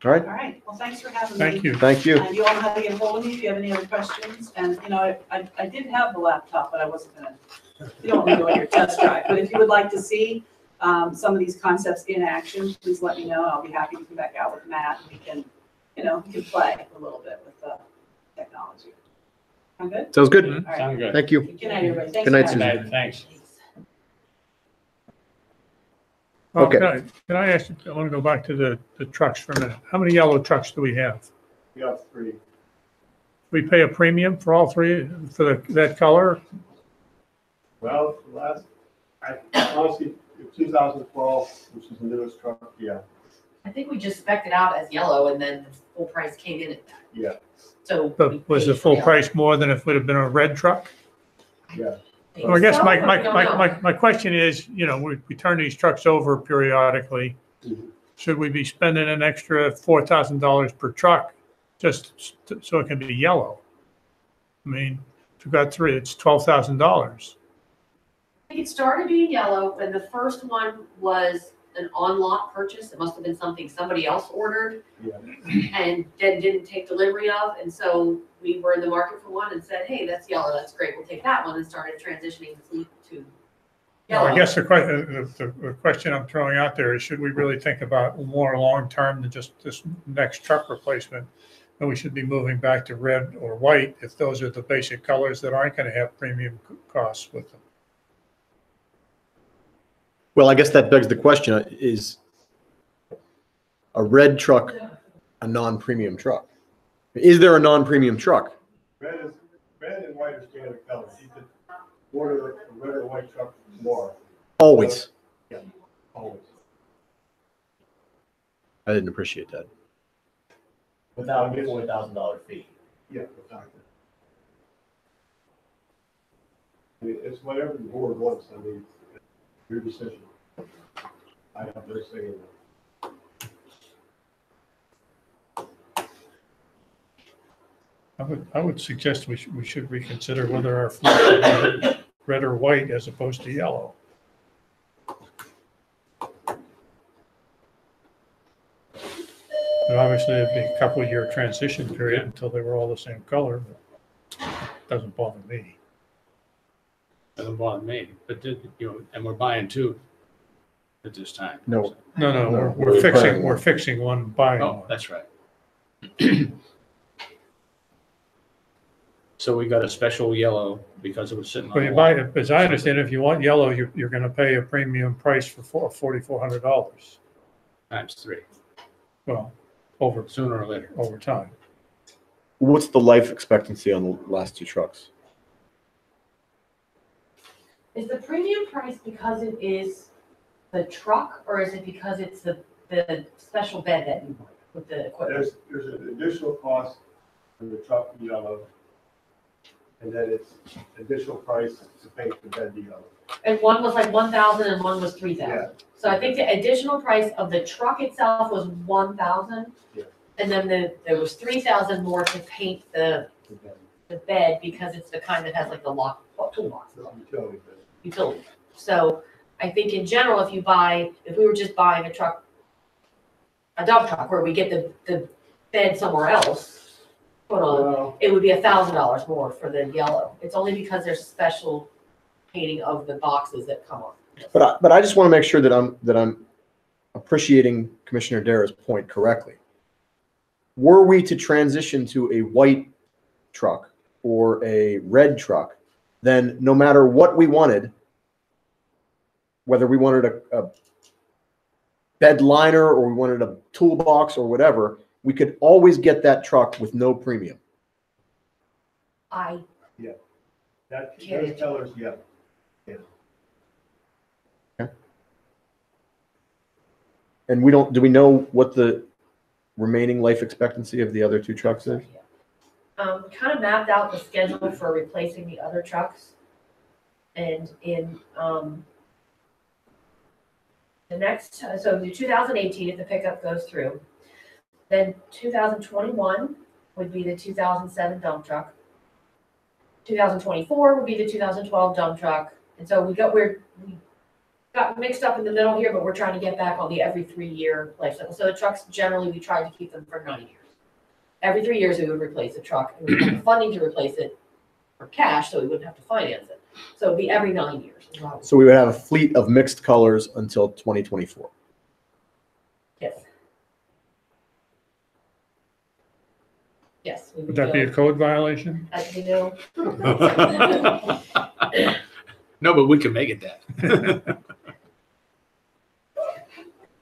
A: All right.
H: All right. Well, thanks for having me.
C: Thank you.
A: Thank you.
H: And you all know how to get hold of me if you have any other questions. And I did have the laptop, but I wasn't gonna. You don't want to go on your test drive. But if you would like to see some of these concepts in action, please let me know. I'll be happy to come back out with Matt and we can play a little bit with the technology. Sound good?
A: Sounds good.
H: All right.
F: Sound good.
A: Thank you.
H: Good night, everybody. Thanks
A: Good night,
H: for
A: Susan.
H: having me.
F: Thanks.
A: Okay.
C: Can I ask you, I want to go back to the trucks for a minute. How many yellow trucks do we have?
G: We got 3.
C: We pay a premium for all 3 for that color?
G: Well, honestly, in 2012, which is the newest truck, yeah.
B: I think we just spec'd it out as yellow and then the full price came in at that.
G: Yeah.
B: So.
C: But
B: we
C: was
B: paid
C: the
B: for
C: full
B: yellow.
C: price more than if it would have been a red truck?
G: Yeah.
C: Well, I guess
B: So,
C: my
B: we don't know.
C: question is, we turn these trucks over periodically.
G: Mhm.
C: Should we be spending an extra $4,000 per truck just so it can be yellow? I mean, if you've got 3, it's $12,000.
B: I think it started being yellow and the first one was an on-lot purchase. It must have been something somebody else ordered
G: Yeah.
B: and then didn't take delivery of. And so we were in the market for one and said, hey, that's yellow, that's great, we'll take that one, and started transitioning the fleet to yellow.
C: I guess the question I'm throwing out there is, should we really think about more long-term than just this next truck replacement? And we should be moving back to red or white if those are the basic colors that aren't going to have premium costs with them.
A: Well, I guess that begs the question, is a red truck a non-premium truck? Is there a non-premium truck?
G: Red and white are standard colors. You could order a red or white truck tomorrow.
A: Always.
G: Yeah, always.
A: I didn't appreciate that.
I: Without a $4,000 fee.
G: Yeah, exactly. I mean, it's whatever the board wants. I mean, your decision. I have no say in that.
C: I would suggest we should reconsider whether our fleet should be red or white as opposed to yellow. And obviously, it'd be a couple of year transition period until they were all the same color, but it doesn't bother me.
F: Doesn't bother me, but and we're buying 2 at this time.
A: No.
C: No,
A: No,
C: we're
A: we're
C: fixing,
A: repairing
C: we're
A: one.
C: fixing one, buying
F: Oh,
C: one.
F: that's right. So we got a special yellow because it was sitting on
C: Well,
F: the
C: you buy
F: lot.
C: it, as I understand, if you want yellow, you're gonna pay a premium price for $4,400.
F: Times 3,
C: Well,
F: sooner or later.
C: over time.
A: What's the life expectancy on the last two trucks?
B: Is the premium price because it is the truck, or is it because it's the special bed that you want with the equipment?
G: There's an additional cost for the truck yellow. And then it's additional price to paint the bed yellow.
B: And one was like 1,000 and one was 3,000.
G: Yeah.
B: So I think the additional price of the truck itself was 1,000.
G: Yeah.
B: And then there was 3,000 more to paint the bed because it's the kind that has like the toolbox.
G: Utility bed.
B: Utility. So I think in general, if we were just buying a dump truck where we get the bed somewhere else put on,
G: Well,
B: it would be $1,000 more for the yellow. It's only because there's special painting of the boxes that come on.
A: But I just want to make sure that I'm appreciating Commissioner Darrow's point correctly. Were we to transition to a white truck or a red truck, then no matter what we wanted, whether we wanted a bed liner or we wanted a toolbox or whatever, we could always get that truck with no premium.
G: those colors, yeah.
A: And do we know what the remaining life expectancy of the other two trucks is?
B: Kind of mapped out the schedule for replacing the other trucks. And in the next, so the 2018, if the pickup goes through, then 2021 would be the 2007 dump truck. 2024 would be the 2012 dump truck. And so we got mixed up in the middle here, but we're trying to get back on the every 3-year life cycle. So the trucks, generally, we try to keep them for 9 years. Every 3 years, we would replace a truck, and we have the funding to replace it for cash, so we wouldn't have to finance it. So it'd be every 9 years.
A: So we would have a fleet of mixed colors until 2024.
B: Yes. Yes.
C: Would that be a code violation?
B: As you know,
F: No, but we can make it that.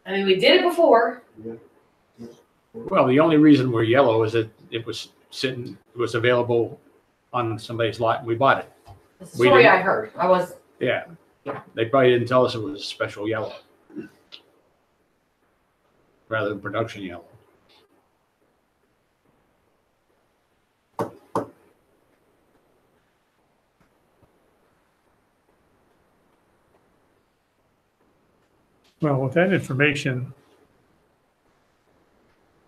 B: I mean, we did it before.
F: Well, the only reason we're yellow is that it was available on somebody's lot and we bought it.
B: That's the
F: We
B: story
F: didn't-
B: I heard. I was,
F: Yeah. They probably didn't tell us it was a special yellow. Rather than production yellow.
C: Well, with that information,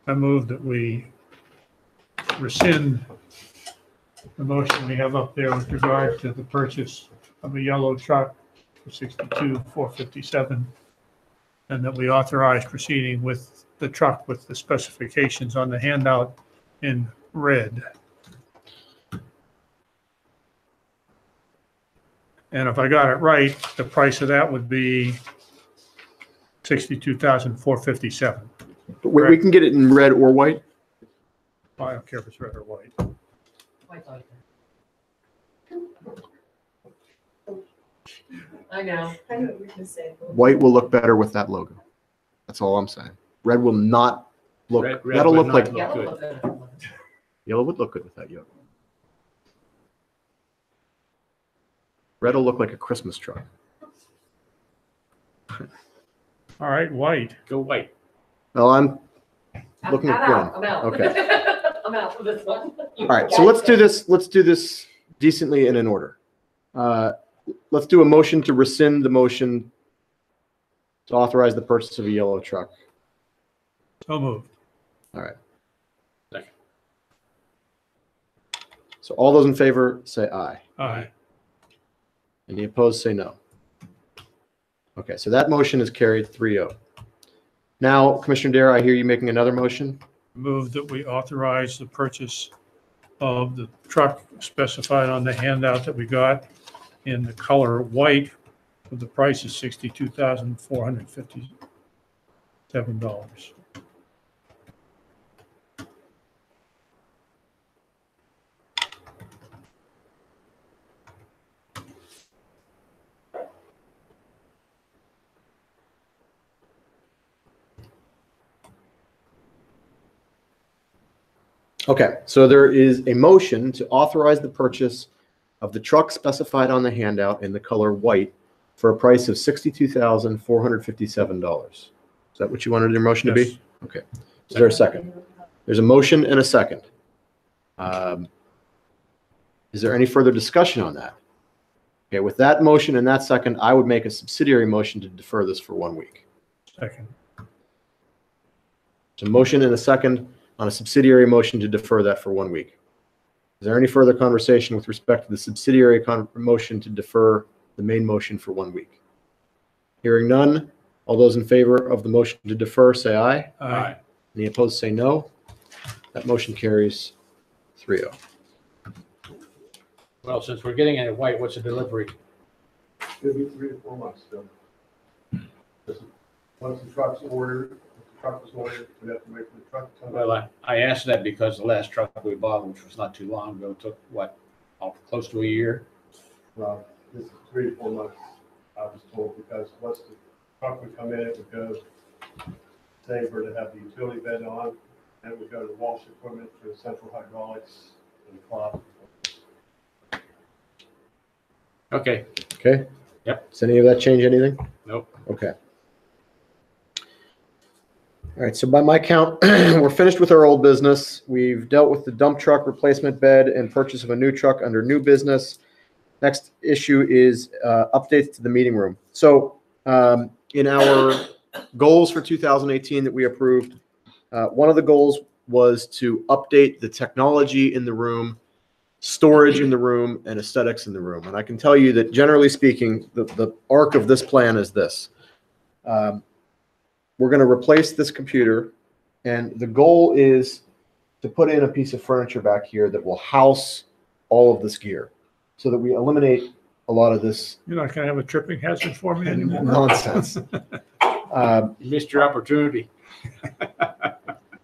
C: I move that we rescind the motion we have up there with regard to the purchase of a yellow truck for $62,457, and that we authorize proceeding with the truck with the specifications on the handout in red. And if I got it right, the price of that would be $62,457.
A: But we can get it in red or white.
C: I don't care if it's red or white.
B: I know.
D: I know what you're gonna say.
A: White will look better with that logo. That's all I'm saying. Red will not look.
F: Red
A: That'll
F: would
A: look
F: not
A: like
F: look
B: Yellow
F: good.
B: looked good.
A: yellow would look good with that yellow. Red will look like a Christmas truck.
C: All right, white.
F: Go white.
A: Well, I'm
B: I'm
A: looking at
B: out.
A: green.
B: I'm out.
A: Okay.
B: I'm out for this one.
A: All right, so let's do this. Let's do this decently and in order. Let's do a motion to rescind the motion to authorize the purchase of a yellow truck.
C: So moved.
A: All right.
F: Second.
A: So all those in favor say aye.
C: Aye.
A: Any opposed say no. Okay, so that motion is carried 3-0. Now, Commissioner Dare, I hear you making another motion.
C: Move that we authorize the purchase of the truck specified on the handout that we got in the color white, with the price of $62,457.
A: Okay, so there is a motion to authorize the purchase of the truck specified on the handout in the color white for a price of $62,457. Is that what you wanted your motion to be?
C: Yes.
A: Okay. Is there a second? There's a motion and a second. Is there any further discussion on that? Okay, with that motion and that second, I would make a subsidiary motion to defer this for 1 week.
C: Second.
A: There's a motion and a second on a subsidiary motion to defer that for 1 week. Is there any further conversation with respect to the subsidiary motion to defer the main motion for 1 week? Hearing none, all those in favor of the motion to defer, say aye.
C: Aye.
A: Any opposed, say no. That motion carries 3-0.
F: Well, since we're getting it in white, what's the delivery?
G: It'll be 3 to 4 months still. Once the truck's ordered, if the truck was ordered, we have to wait for the truck to come.
F: Well, I asked that because the last truck we bought, which was not too long ago, took what, close to a year?
G: Well, this is 3 to 4 months, I was told, because once the truck would come in, it would go, say, we're to have the utility bed on, and it would go to Walsh Equipment for the central hydraulics and the cloth.
F: Okay,
A: Okay?
F: Yep.
A: Does any of that change anything?
F: nope.
A: Okay. All right, so by my count, we're finished with our old business. We've dealt with the dump truck replacement bed and purchase of a new truck under new business. Next issue is updates to the meeting room. So in our goals for 2018 that we approved, one of the goals was to update the technology in the room, storage in the room, and aesthetics in the room. And I can tell you that generally speaking, the arc of this plan is this. We're going to replace this computer, and the goal is to put in a piece of furniture back here that will house all of this gear so that we eliminate a lot of this
C: You're not going to have a tripping hazard for me anymore?
A: nonsense.
F: You missed your opportunity.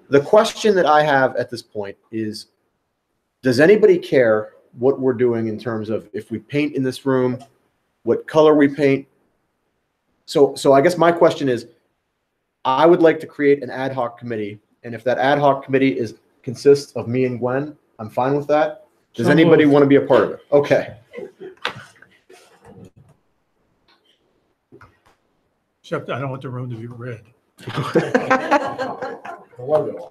A: The question that I have at this point is, does anybody care what we're doing in terms of if we paint in this room, what color we paint? So I guess my question is, I would like to create an ad hoc committee, and if that ad hoc committee consists of me and Gwen, I'm fine with that. Does
C: So
A: anybody
C: moved.
A: want to be a part of it? Okay.
C: Except I don't want the room to be red.
I: The logo.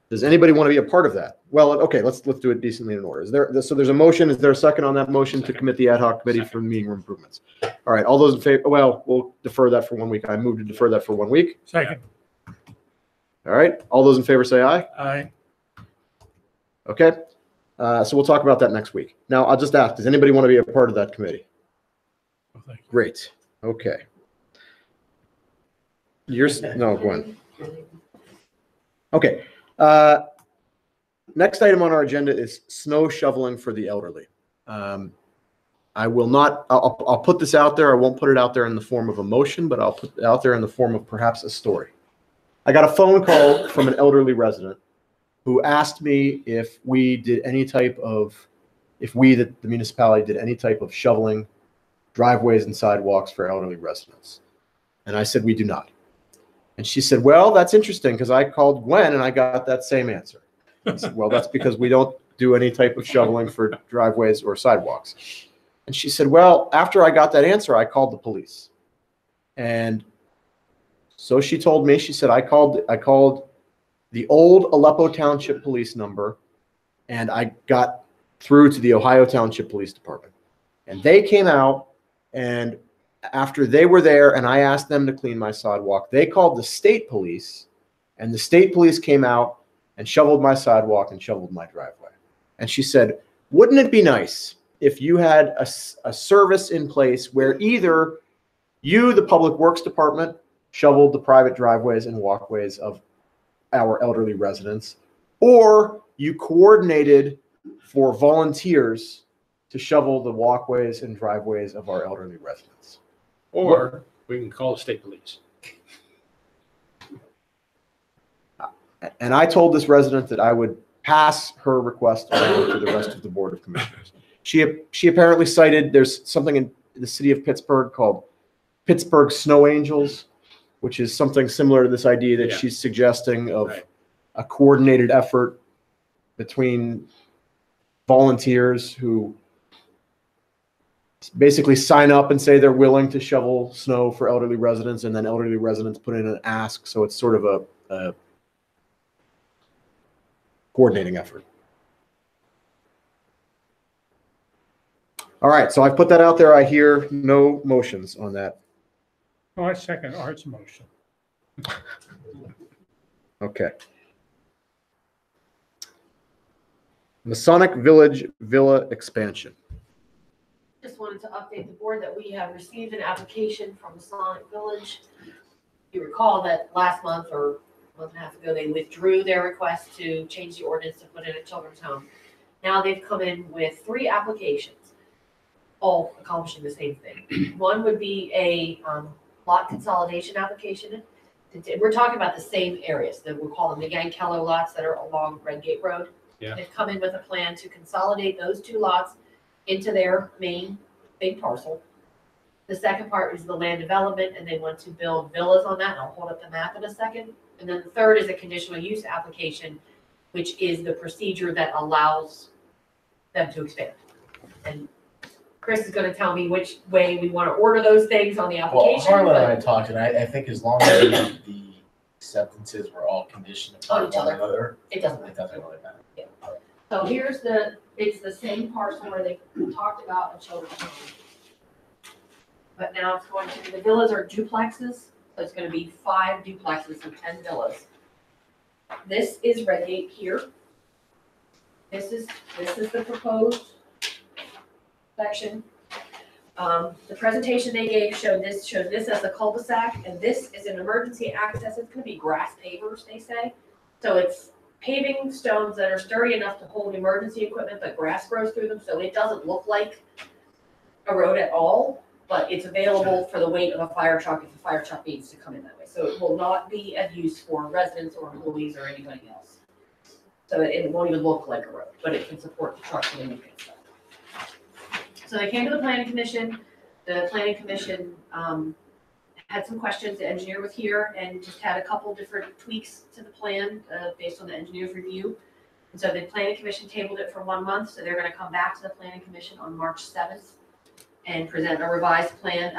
A: Does anybody want to be a part of that? Well, okay, let's do it decently in order. So there's a motion. Is there a second on that motion to commit the ad hoc committee for meeting room improvements? All right, all those in favor, well, we'll defer that for 1 week. I move to defer that for 1 week.
C: Second.
A: All right, all those in favor say aye.
C: Aye.
A: Okay, so we'll talk about that next week. Now, I'll just ask, does anybody want to be a part of that committee?
C: Well, thank you.
A: Great, okay. No, Gwen. Okay. Next item on our agenda is snow shoveling for the elderly. I will not, I'll put this out there. I won't put it out there in the form of a motion, but I'll put it out there in the form of perhaps a story. I got a phone call from an elderly resident who asked me if we did any type of, the municipality did any type of shoveling driveways and sidewalks for elderly residents. And I said, we do not. And she said, well, that's interesting because I called Gwen and I got that same answer. I said, well, that's because we don't do any type of shoveling for driveways or sidewalks. And she said, well, after I got that answer, I called the police. And so she told me, she said, I called the old Aleppo Township police number and I got through to the Ohio Township Police Department. And they came out, and after they were there and I asked them to clean my sidewalk, they called the state police, and the state police came out and shoveled my sidewalk and shoveled my driveway. And she said, wouldn't it be nice if you had a service in place where either you, the Public Works Department, shoveled the private driveways and walkways of our elderly residents, or you coordinated for volunteers to shovel the walkways and driveways of our elderly residents.
F: Or we can call the state police.
A: And I told this resident that I would pass her request along to the rest of the Board of Commissioners. She apparently cited, there's something in the city of Pittsburgh called Pittsburgh Snow Angels, which is something similar to this idea that
F: Yeah.
A: she's suggesting of
F: Right.
A: a coordinated effort between volunteers who basically sign up and say they're willing to shovel snow for elderly residents, and then elderly residents put in an ask. So it's sort of a coordinating effort. All right, so I've put that out there. I hear no motions on that.
C: Oh, I second Art's motion.
A: Okay. Masonic Village Villa expansion.
B: Just wanted to update the board that we have received an application from Masonic Village. You recall that last month or a month and a half ago, they withdrew their request to change the ordinance to put in a children's home. Now they've come in with 3 applications, all accomplishing the same thing. One would be a lot consolidation application. We're talking about the same areas that we'll call them the Yankello lots that are along Red Gate Road.
F: Yeah.
B: They've come in with a plan to consolidate those 2 lots into their main big parcel. The second part is the land development, and they want to build villas on that, and I'll hold up the map in a second. And then the third is a conditional use application, which is the procedure that allows them to expand. And Chris is gonna tell me which way we wanna order those things on the
I: Well,
B: application.
I: Harlan and
B: but-
I: I talked, and I think as long as the acceptances were all conditioned
B: On
I: upon
B: each
I: one
B: other.
I: another,
B: It doesn't
I: it
B: matter.
I: doesn't really matter.
B: So here's it's the same parcel where they talked about a children's home. But now it's going to be, the villas are duplexes, so it's gonna be 5 duplexes and 10 villas. This is Red Gate here. This is the proposed section. The presentation they gave showed this as a cul-de-sac, and this is an emergency access. It's gonna be grass pavers, they say. So it's paving stones that are sturdy enough to hold emergency equipment, but grass grows through them, so it doesn't look like a road at all, but it's available for the weight of a fire truck if a fire truck needs to come in that way. So it will not be of use for residents or employees or anybody else. So it won't even look like a road, but it can support the trucks and anything stuff. So they came to the planning commission. The planning commission had some questions. The engineer was here and just had a couple different tweaks to the plan based on the engineer's review. And so the planning commission tabled it for 1 month. So they're going to come back to the planning commission on March 7th and present a revised plan.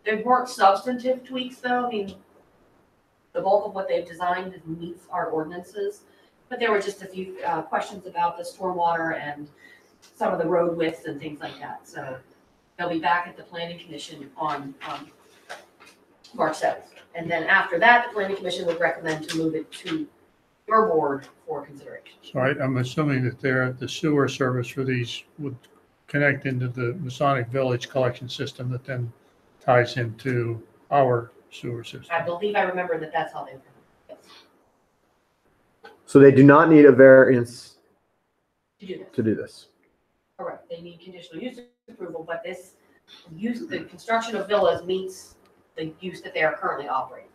B: There weren't substantive tweaks though. I mean, the bulk of what they've designed meets our ordinances, but there were just a few questions about the stormwater and some of the road widths and things like that. So they'll be back at the planning commission on March 7th. And then after that, the planning commission would recommend to move it to your board for consideration.
C: So I'm assuming that the sewer service for these would connect into the Masonic Village collection system that then ties into our sewer system.
B: I believe I remember that that's how they. Yes,
A: So they do not need a variance
B: to do this.
A: to do this.
B: Correct. They need conditional use approval, but this the construction of villas meets the use that they are currently operating.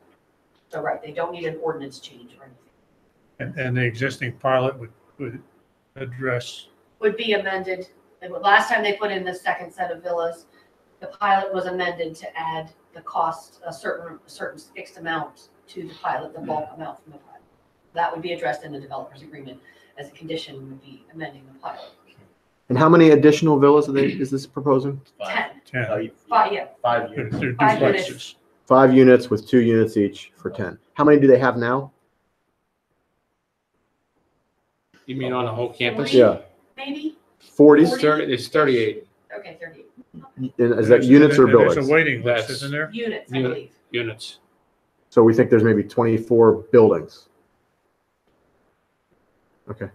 B: So right, they don't need an ordinance change or anything.
C: And the existing pilot would address,
B: Would be amended. And last time they put in the second set of villas, the pilot was amended to add the cost, a certain fixed amount to the pilot, the bulk amount from the pilot. That would be addressed in the developer's agreement as a condition would be amending the pilot.
A: And how many additional villas is this proposing?
B: 10.
C: 10.
B: 5, yeah.
I: 5
C: They're
I: years.
B: 5
C: duplexes.
B: units.
A: 5 units with 2 units each for 10. How many do they have now?
F: You mean on the whole campus?
A: Yeah.
B: Maybe?
A: 40?
F: It's 38
B: Okay, 38
A: And is that units or
C: There's
A: buildings?
C: a waiting list,
F: That's-
C: isn't there?
B: units, I
F: Unit.
B: believe.
F: units.
A: So we think there's maybe 24 buildings. Okay.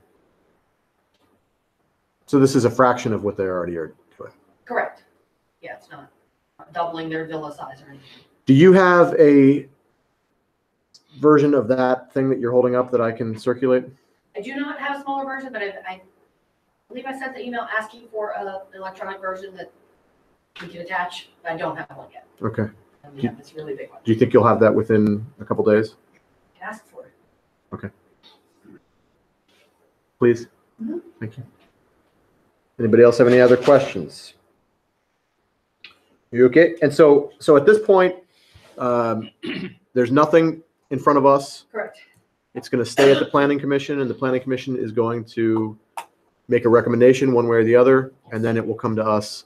A: So this is a fraction of what they already are.
B: Correct. Yeah, it's not doubling their villa size or anything.
A: Do you have a version of that thing that you're holding up that I can circulate?
B: I do not have a smaller version, but I believe I sent the email asking for an electronic version that we can attach. I don't have one yet.
A: Okay.
B: And we have this really big one.
A: Do you think you'll have that within a couple days?
B: I can ask for it.
A: Okay. please?
B: Mhm.
A: Thank you. Anybody else have any other questions? You okay? And so at this point, there's nothing in front of us.
B: Correct.
A: It's going to stay at the planning commission, and the planning commission is going to make a recommendation one way or the other, and then it will come to us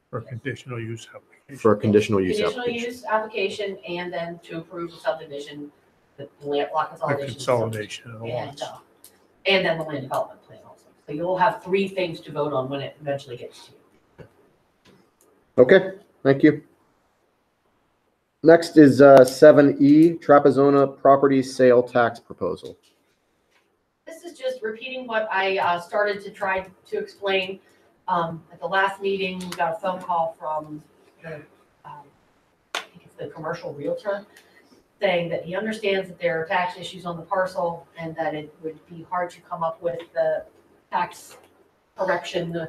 C: For conditional use application.
A: for a conditional use
B: Conditional
A: application.
B: use application and then to approve the subdivision, the land lot
C: A
B: consolidation.
C: consolidation of the
B: And,
C: lots.
B: and then the land development plan also. So you'll have 3 things to vote on when it eventually gets to you.
A: Okay, thank you. Next is 7E, Trapezonia Property Sale Tax Proposal.
B: This is just repeating what I started to try to explain. At the last meeting, we got a phone call from the, I think it's the commercial realtor, saying that he understands that there are tax issues on the parcel and that it would be hard to come up with the tax correction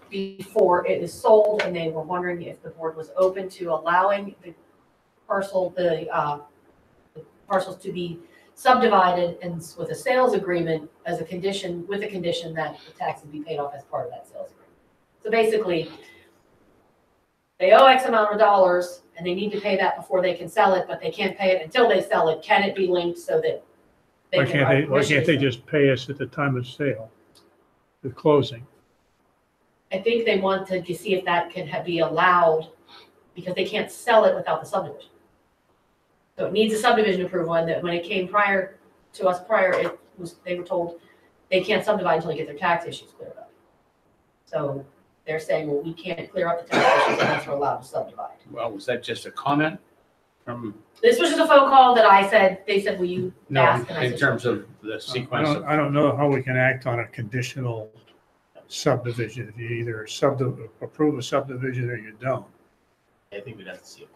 B: before it is sold, and they were wondering if the board was open to allowing the parcels to be subdivided and with a sales agreement as a condition, with a condition that the tax would be paid off as part of that sales agreement. So basically, they owe X amount of dollars and they need to pay that before they can sell it, but they can't pay it until they sell it. Can it be linked so that they
C: Why
B: can?
C: can't they just pay us at the time of sale, the closing?
B: I think they want to see if that can be allowed because they can't sell it without the subdivision. So it needs a subdivision approval, and that when it came prior to us it was, they were told they can't subdivide until they get their tax issues cleared up. So they're saying, well, we can't clear up the tax issues unless we're allowed to subdivide.
F: Well, was that just a comment from,
B: This was just a phone call that I said, they said, will you
F: no,
B: ask? And I
F: in
B: said,
F: terms
B: sure.
F: of the sequence of?
C: I don't know how we can act on a conditional subdivision. If you either approve a subdivision or you don't.
I: I think we'd have to see it.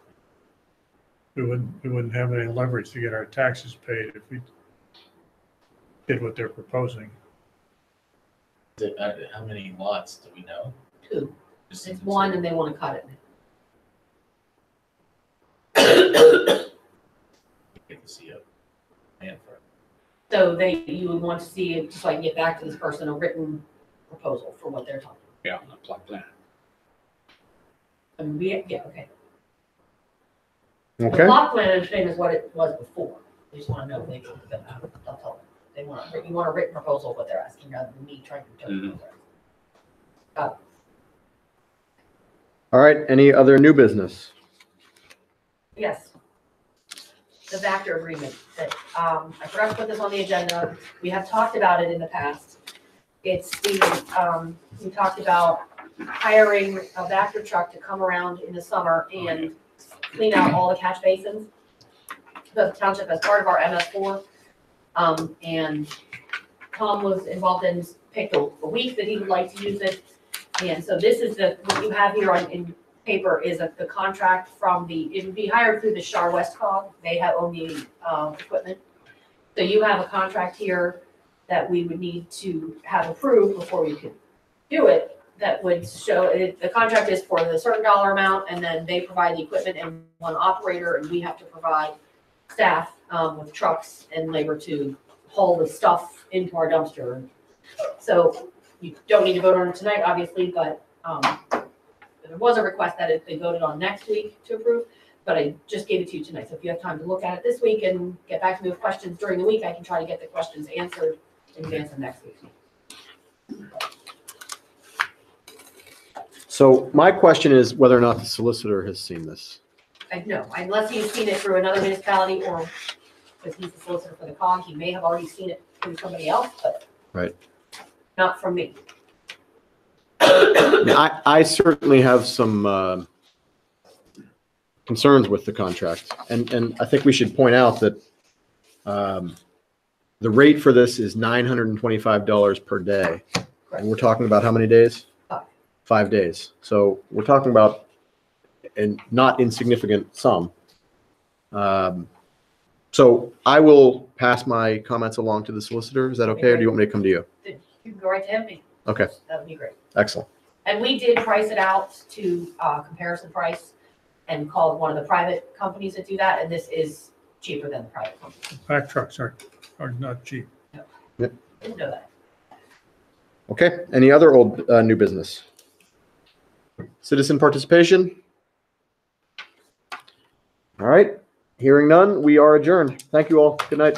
C: We wouldn't have any leverage to get our taxes paid if we did what they're proposing.
I: How many lots do we know?
B: 2.
I: Just
B: It's
I: seems
B: 1
I: like-
B: and they want to cut it.
I: Get to see a plan for it.
B: So you would want to see, just so I can get back to this person, a written proposal for what they're talking
F: Yeah, on the plot plan.
B: about. And yeah, okay. The
A: Okay,
B: plot plan is the same as what it was before. They just want to know if they can, I'll tell them. They want, you want a written proposal of what they're asking rather than me trying to tell you what they're asking.
A: all right, any other new business?
B: Yes. The Vector agreement that, I forgot to put this on the agenda. We have talked about it in the past. It's the, we talked about hiring a Vector truck to come around in the summer and clean out all the catch basins. The township as part of our MS4. And Tom was involved in, picked a week that he would like to use it. And so this is what you have here in paper is the contract from it would be hired through the Shar Westcog. They own the equipment. So you have a contract here that we would need to have approved before we could do it. That would show, the contract is for the certain dollar amount, and then they provide the equipment and one operator, and we have to provide staff with trucks and labor to haul the stuff into our dumpster. So you don't need to vote on it tonight, obviously, but there was a request that it be voted on next week to approve, but I just gave it to you tonight. So if you have time to look at it this week and get back to me with questions during the week, I can try to get the questions answered in advance of next week.
A: So my question is whether or not the solicitor has seen this.
B: No, unless he's seen it through another municipality or because he's the solicitor for the COG, he may have already seen it through somebody else, but
A: Right.
B: not from me.
A: I certainly have some concerns with the contract, and I think we should point out that the rate for this is $925 per day. And we're talking about how many days?
B: 5.
A: 5 days. So we're talking about a not insignificant sum. So I will pass my comments along to the solicitor. Is that okay, or do you want me to come to you?
B: You can go right to him.
A: Okay,
B: That would be great.
A: excellent.
B: And we did price it out to comparison price and called one of the private companies that do that, and this is cheaper than the private company.
C: Back trucks are not cheap.
B: Didn't know that.
A: Okay, any other old, new business? Citizen participation? All right, hearing none, we are adjourned. Thank you all. Good night.